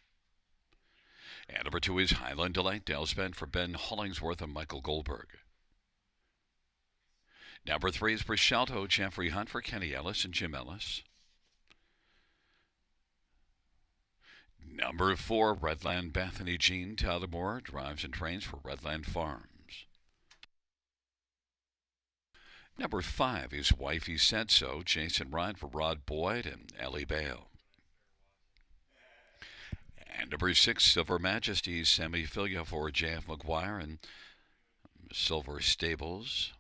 And number two is Highland Delight, Dale Spend for Ben Hollingsworth and Michael Goldberg. Number three is Brishalto, Jeffrey Hunt for Kenny Ellis and Jim Ellis. Number four, Redland Bethany Jean Talmore, Drives and Trains for Redland Farms. Number 5 is Wifey Said So, Jason Ryan for Rod Boyd and Ellie Bale. And number 6, Silver Majesty's Sammy Filia for J.F. McGuire and Silver Stables.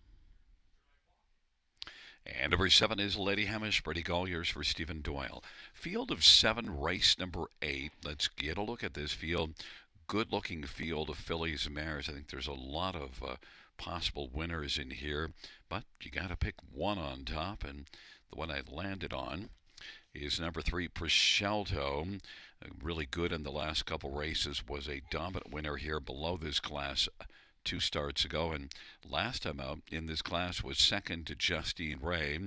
And number 7 is Lady Hamish, Brady Golliers for Stephen Doyle. Field of 7, race number 8. Let's get a look at this field. Good looking field of fillies and mares. I think there's a lot of possible winners in here, but you got to pick one on top, and the one I landed on is number 3, Prosciutto. Really good in the last couple races, was a dominant winner here below this class 2 starts ago, and last time out in this class was second to Justine Ray.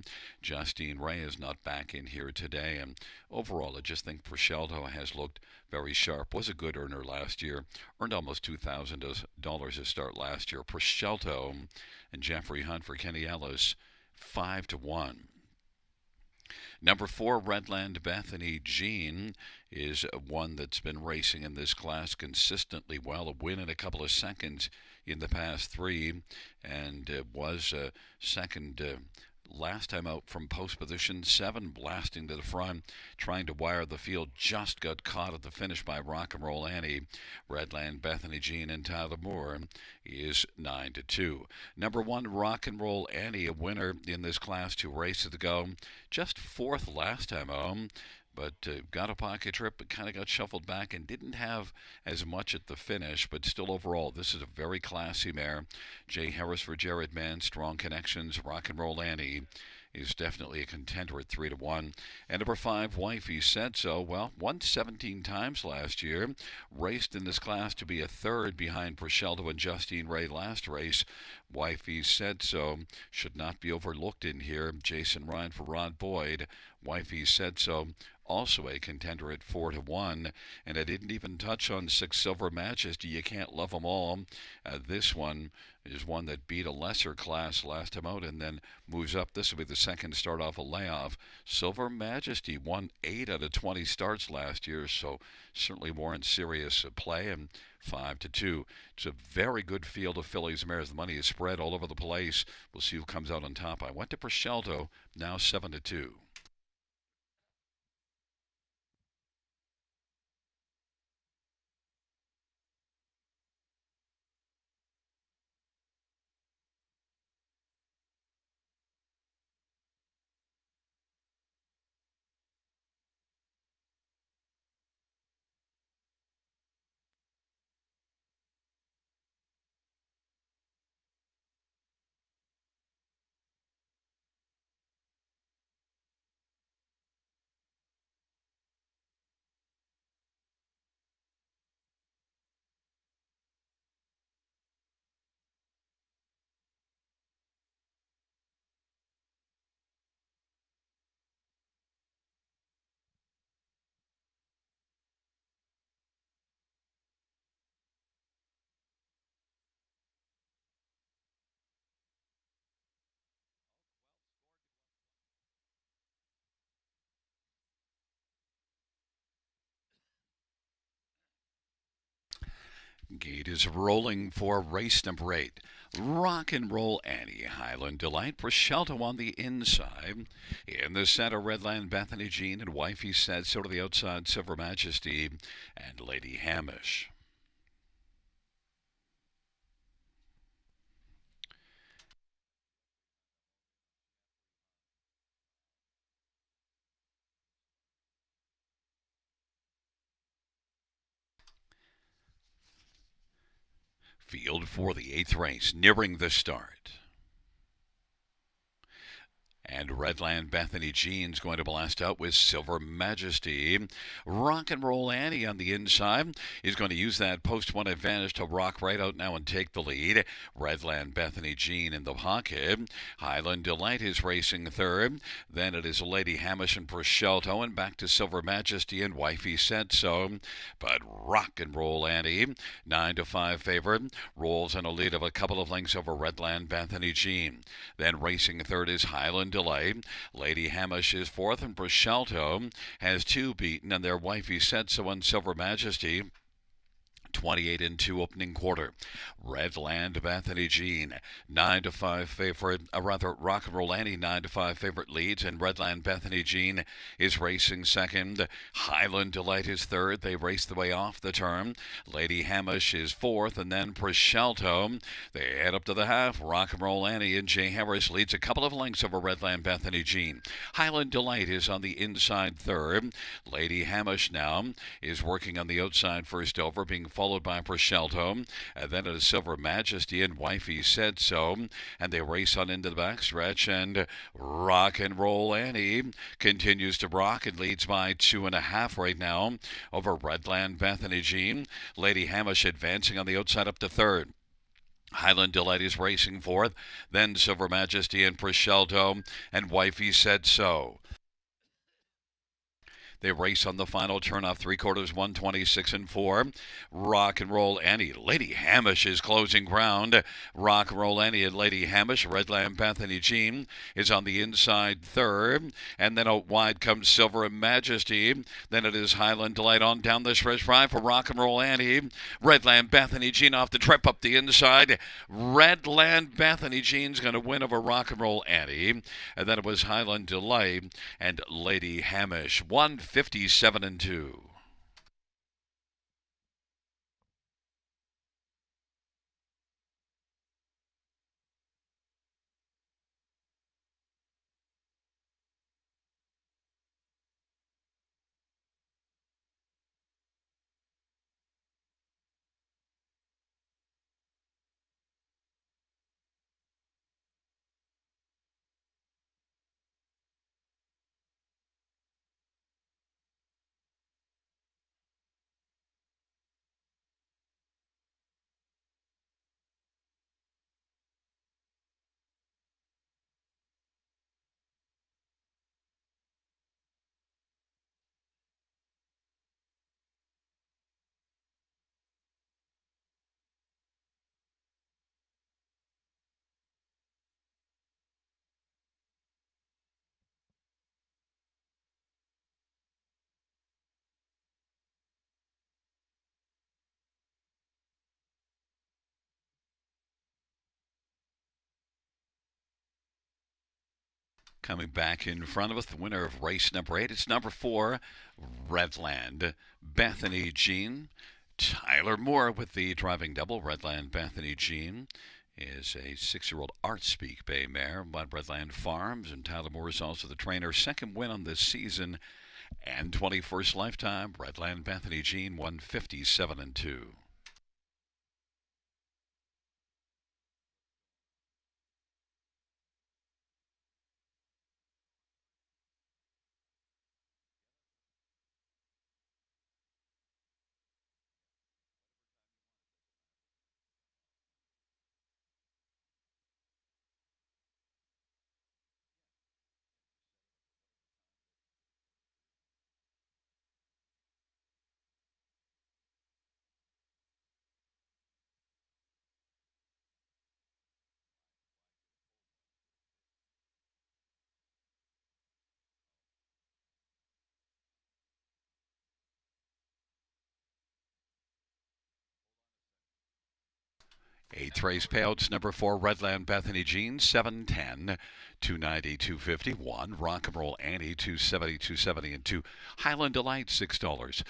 Justine Ray is not back in here today, and overall I just think Prosciutto has looked very sharp. Was a good earner last year, earned almost $2,000 a start last year. Prosciutto and Jeffrey Hunt for Kenny Ellis, 5-1. Number 4, Redland Bethany Jean, is one that's been racing in this class consistently well. A win in a couple of seconds in the past 3, and was second last time out from post position 7, blasting to the front, trying to wire the field. Just got caught at the finish by Rock and Roll Annie. Redland Bethany Jean and Tyler Moore is 9-2. Number 1, Rock and Roll Annie, a winner in this class 2 races ago. Just 4th last time out, but got a pocket trip, but kind of got shuffled back and didn't have as much at the finish, but still overall, this is a very classy mare. Jay Harris for Jared Mann, strong connections. Rock and Roll Annie is definitely a contender at 3-1. And number 5, Wifey Said So. Well, won 17 times last year. Raced in this class to be a 3rd behind Prosciutto and Justine Ray last race. Wifey Said So should not be overlooked in here. Jason Ryan for Rod Boyd. Wifey Said So, also a contender at 4-1. And I didn't even touch on 6, Silver Majesty. You can't love them all. This one is one that beat a lesser class last time out and then moves up. This will be the second to start off a layoff. Silver Majesty won 8 out of 20 starts last year, so certainly more in serious play, and 5-2. It's a very good field of fillies and mares. The money is spread all over the place. We'll see who comes out on top. I went to Prosciutto, now 7-2. Gate is rolling for race number 8. Rock and Roll Annie, Highland Delight, Prosciutto on the inside. In the center, Redland Bethany Jean and Wifey Said So to the outside, Silver Majesty and Lady Hamish. Field for the 8th race, nearing the start. And Redland Bethany Jean's going to blast out with Silver Majesty. Rock and Roll Annie on the inside is going to use that post-1 advantage to rock right out now and take the lead. Redland Bethany Jean in the pocket. Highland Delight is racing 3rd. Then it is Lady Hamish and Prosciutto, and back to Silver Majesty and Wifey Said So. But Rock and Roll Annie, 9-5 favorite, rolls in a lead of a couple of lengths over Redland Bethany Jean. Then racing 3rd is Highland Delight. Lady Hamish is 4th, and Prosciutto has 2 beaten, and their Wifey Said So and Silver Majesty 28-2 opening quarter. Redland Bethany Jean 9-5 favorite, Rock and Roll Annie 9-5 favorite leads, and Redland Bethany Jean is racing second. Highland Delight is third. They race the way off the turn. Lady Hamish is fourth, and then Priscelto. They head up to the half. Rock and Roll Annie and Jay Harris leads a couple of lengths over Redland Bethany Jean. Highland Delight is on the inside third. Lady Hamish now is working on the outside first over, being followed by Priscelto. And then it is Silver Majesty and Wifey Said So. And they race on into the backstretch, and Rock and Roll Annie continues to rock and leads by 2.5 right now over Redland Bethany Jean. Lady Hamish advancing on the outside up to third. Highland Delight is racing fourth, then Silver Majesty and Priscelto, and Wifey Said So. They race on the final turn off three quarters, 126 and 4. Rock and Roll Annie. Lady Hamish is closing ground. Rock and Roll Annie and Lady Hamish. Redland Bethany Jean is on the inside third. And then out wide comes Silver Majesty. Then it is Highland Delight on down the stretch drive for Rock and Roll Annie. Redland Bethany Jean off the trip up the inside. Redland Bethany Jean's going to win over Rock and Roll Annie. And then it was Highland Delight and Lady Hamish. 157 and 2. Coming back in front of us, the winner of race number 8. It's number 4, Redland Bethany Jean. Tyler Moore with the driving double. Redland Bethany Jean is a 6-year-old Art Speak Bay mare by Redland Farms, and Tyler Moore is also the trainer. Second win on this season and 21st lifetime. Redland Bethany Jean 157 and 2. Eighth race payouts, number 4, Redland Bethany Jean, 710, 290, 251. Rock and Roll Annie, 270, 270, and 2. Highland Delight, $6. $2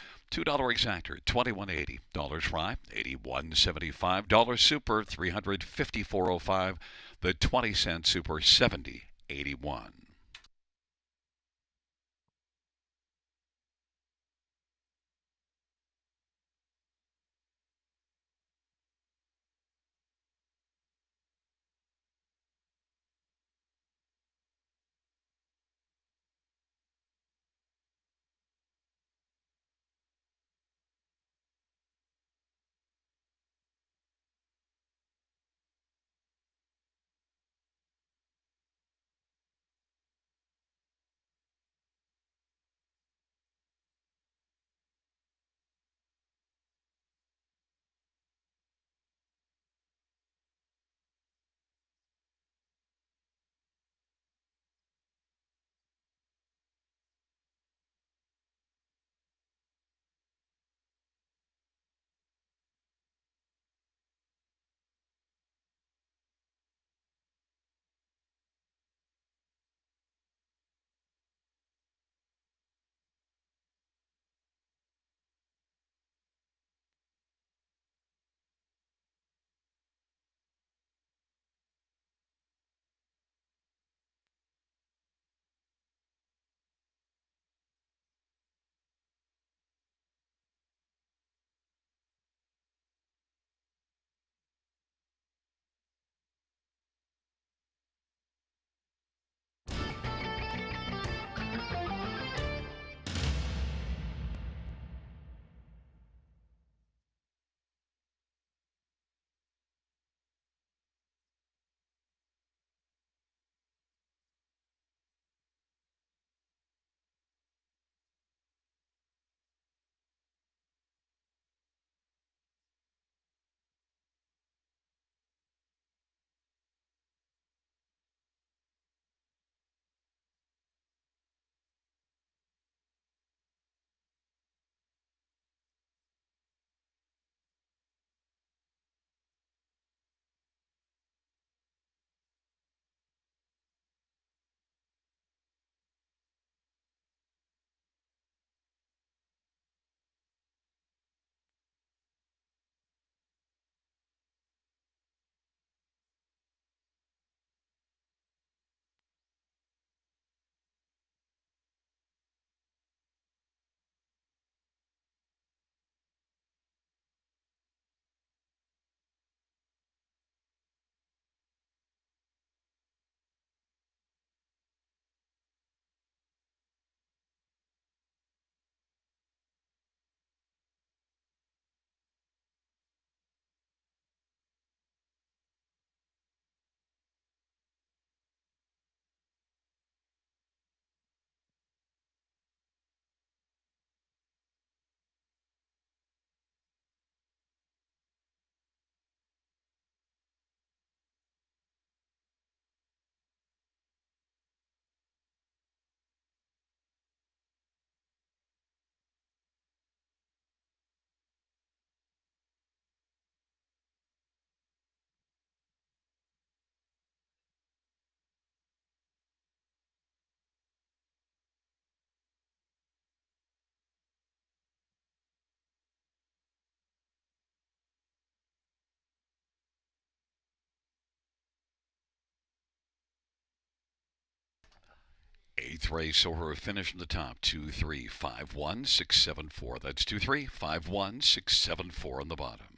exactor, $21.80. Dollars Fry, $81.75. Dollar Super, $354.05. The 20-cent Super, $70.81. Eighth race, so her finish in the top 2351674. That's 2351674 on the bottom.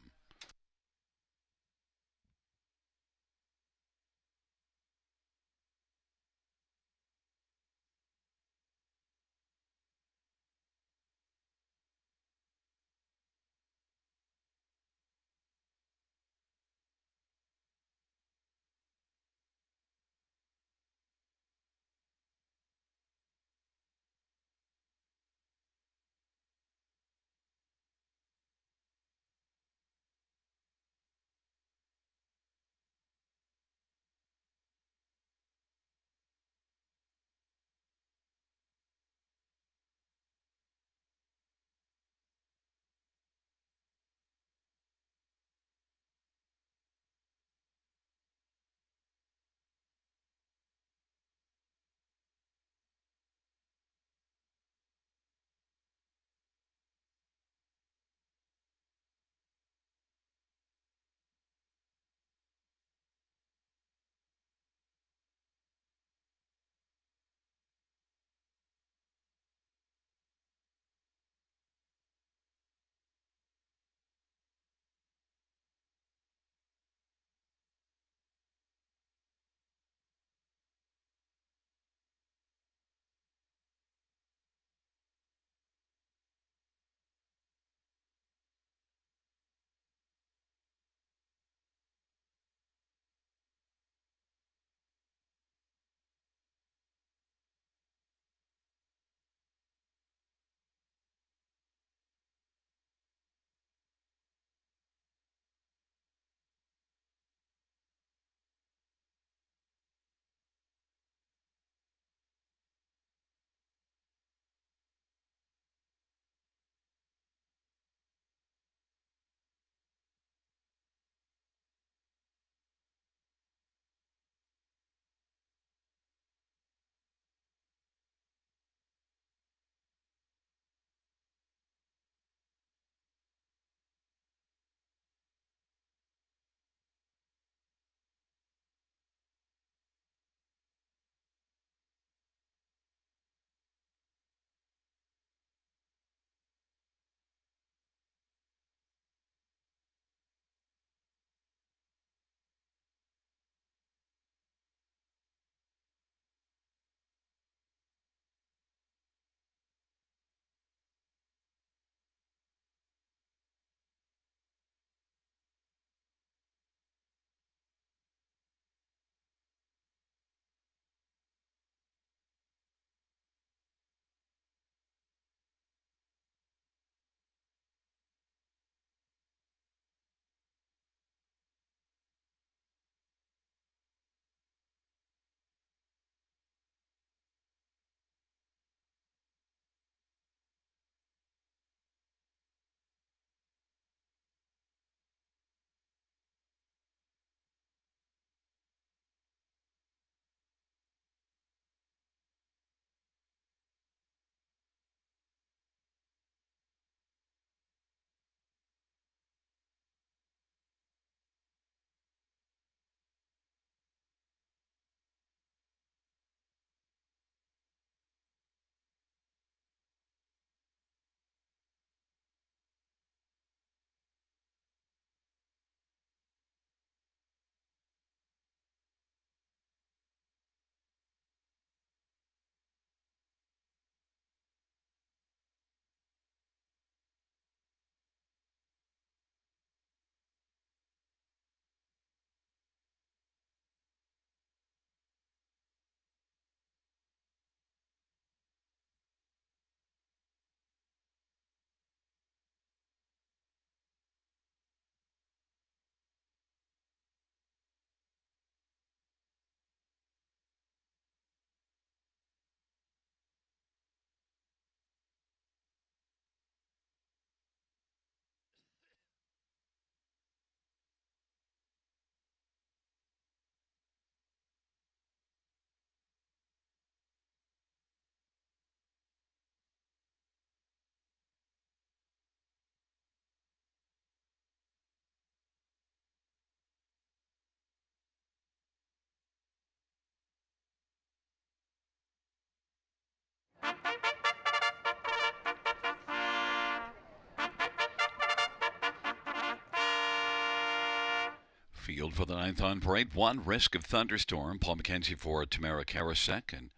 Field for the ninth on parade. One, Risk of Thunderstorm. Paul McKenzie for Tamara Karasek and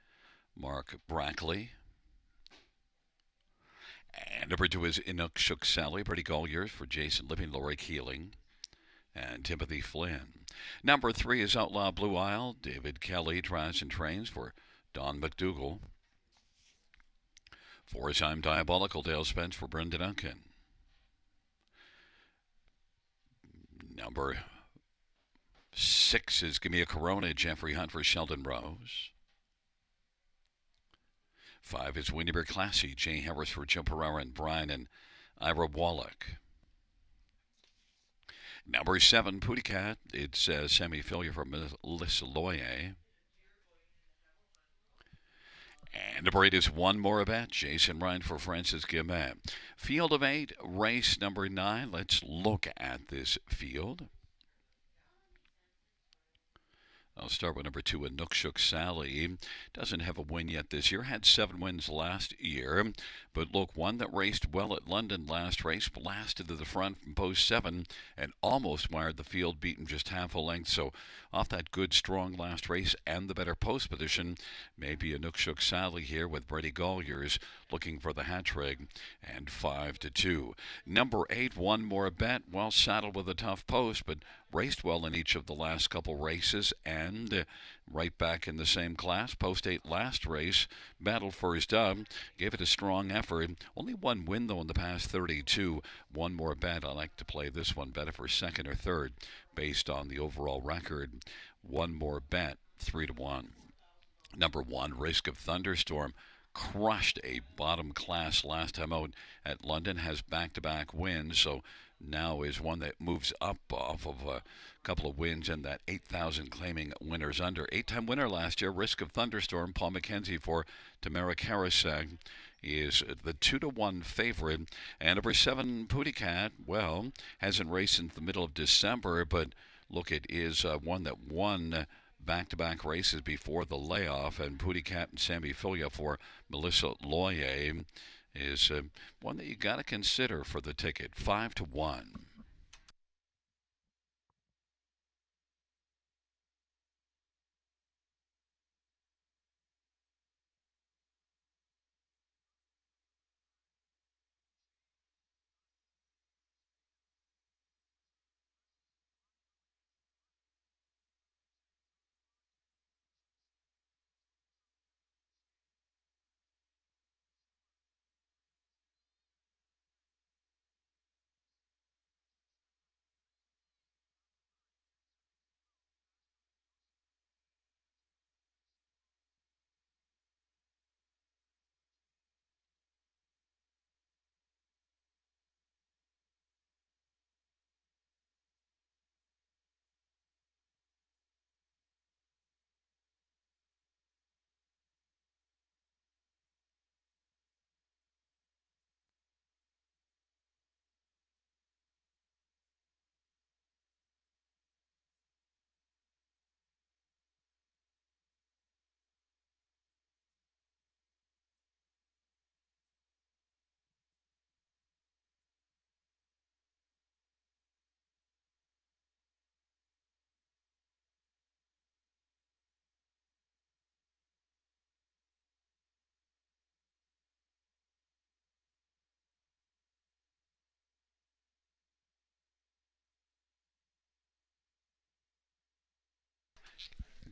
Mark Brackley. And number two is Inukshuk Sally. Brady Golliers for Jason Lipping, Lori Keeling, and Timothy Flynn. Number three is Outlaw Blue Isle. David Kelly drives and trains for Don McDougall. Four is I'm Diabolical. Dale Spence for Brenda Duncan. Number six is Give Me a Corona. Jeffrey Hunt for Sheldon Rose. Five is Windermere Classy. Jay Harris for Joe Pereira and Brian and Ira Wallach. Number seven, Pootie Cat. It's Sammy Fillier for Melissa Loyer. And number eight is One More Bet. Jason Ryan for Francis Guimet. Field of eight, race number nine. Let's look at this field. I'll start with number two, Inukshuk Sally. Doesn't have a win yet this year. Had 7 wins last year. But look, one that raced well at London last race. Blasted to the front from post 7 and almost wired the field, beaten just half a length. So off that good, strong last race and the better post position, maybe Inukshuk Sally here with Brady Golliers looking for the hat trick, and 5-2. Number 8, One More Bet. Well saddled with a tough post, but raced well in each of the last couple races and right back in the same class. Post 8 last race, battled for his dub, gave it a strong effort. Only one win though in the past 32. One More Bet. I like to play this one better for second or third based on the overall record. One More Bet, 3-1. Number 1, Risk of Thunderstorm. Crushed a bottom class last time out at London, has back-to-back wins, so now is one that moves up off of a couple of wins and that 8,000 claiming winners under. 8-time winner last year, Risk of Thunderstorm. Paul McKenzie for Tamara Karasek is the 2-1 favorite. And number 7, Pootie Cat, well, hasn't raced since the middle of December, but look, it is one that won back-to-back races before the layoff, and Pootie Cat and Sammy Filia for Melissa Loyer is one that you got to consider for the ticket. 5-1.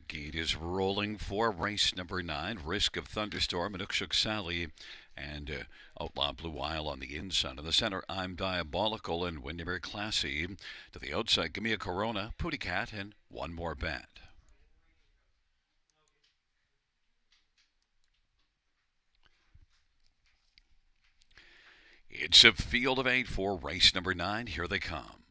Gate is rolling for race number 9, Risk of Thunderstorm, Inukshuk Sally, and Outlaw Blue Isle on the inside. In the center, I'm Diabolical and Windermere Classy. To the outside, Give Me a Corona, Pootie Cat, and One More Bet. It's a field of 8 for race number 9. Here they come.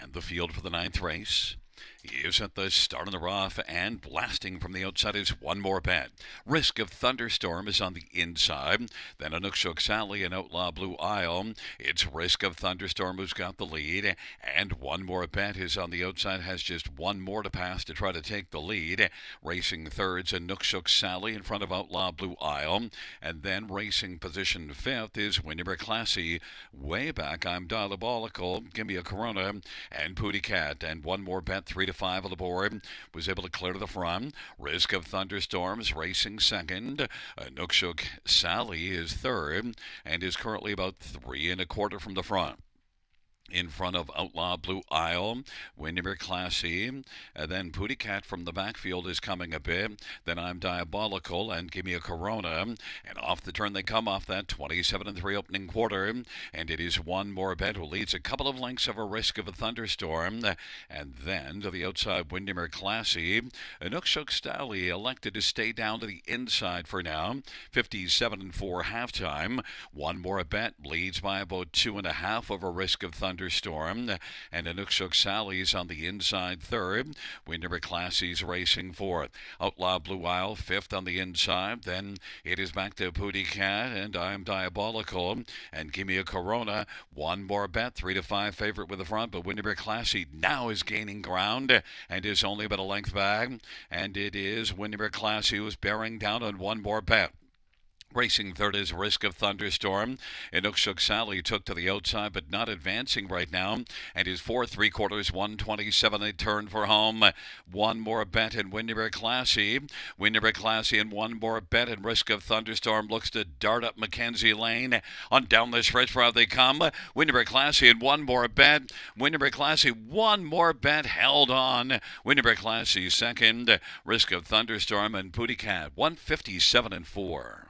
And the field for the 9th race is at the start of the rough, and blasting from the outside is one more bet. Risk of Thunderstorm is on the inside. Then Inukshuk Sally and Outlaw Blue Isle. It's Risk of Thunderstorm who's got the lead. And one more bet is on the outside, has just one more to pass to try to take the lead. Racing thirds, Inukshuk Sally in front of Outlaw Blue Isle. And then racing position fifth is Windermere Classy. Way back, I'm Diabolical. Give me a Corona. And Pooty Cat. And one more bet, 3 to 5 on the board. Was able to clear to the front. Risk of Thunderstorms racing second. Inukshuk Sally is third and is currently about 3 1/4 from the front. In front of Outlaw Blue Isle, Windermere Classy, and then Pooty Cat from the backfield is coming a bit. Then I'm Diabolical and Give Me a Corona, and off the turn they come off that 27-3 opening quarter, and it is one more bet who leads a couple of lengths of a Risk of a Thunderstorm, and then to the outside Windermere Classy. Inukshuk Sally elected to stay down to the inside for now, 57-4 halftime. One more bet leads by about 2.5 over Risk of Thunderstorm. And Inukshuk Sally's on the inside third. Windermere Classy's racing fourth. Outlaw Blue Isle fifth on the inside. Then it is back to Pooty Cat and I'm Diabolical and Give Me a Corona. One more bet, 3 to 5 favorite with the front, but Windermere Classy now is gaining ground and is only about a length back. And it is Windermere Classy who's bearing down on one more bet. Racing third is Risk of Thunderstorm. Inukshuk Sally took to the outside, but not advancing right now. And is 4 3/4, 127 a turn for home. One more bet in Windermere Classy. Windermere Classy and one more bet, and Risk of Thunderstorm looks to dart up Mackenzie Lane. On down the stretch where they come. Windermere Classy and one more bet. Windermere Classy, one more bet held on. Windermere Classy second. Risk of Thunderstorm and Pooty Cat, 157-4.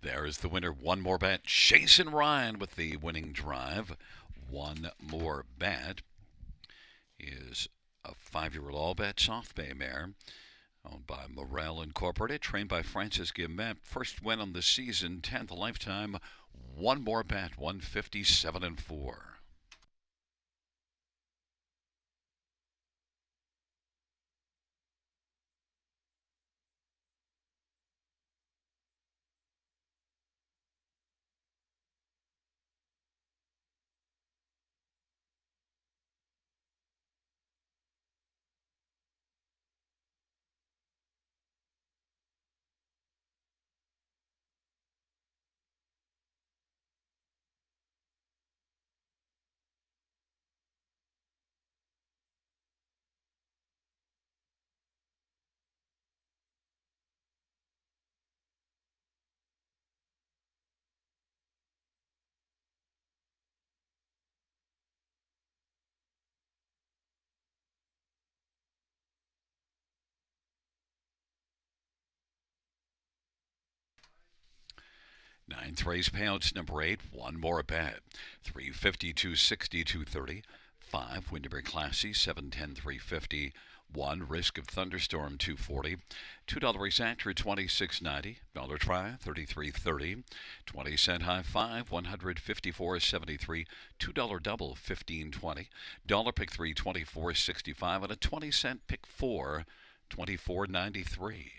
There is the winner. One more bet. Jason Ryan with the winning drive. One more bet is a 5-year-old all-bet Soft Bay mare owned by Morel Incorporated, trained by Francis Guillemette. First win on the season, 10th lifetime. One more bet, 157-4. Ninth race payouts, number 8, one more bet. 350, 260, 230. 5, Windermere Classy, 710, 350. 1. Risk of thunderstorm, 240. $2 race actor, 26.90. Dollar try, 33.30. 20-cent high five, 154.73. $2 double, 15.20. Dollar pick 3, 24.65. And a 20-cent pick 4, 24.93.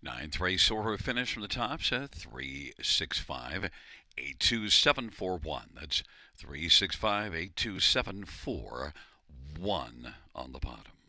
9th race Sora finish from the tops at 365 82741. That's 365 82741 on the bottom.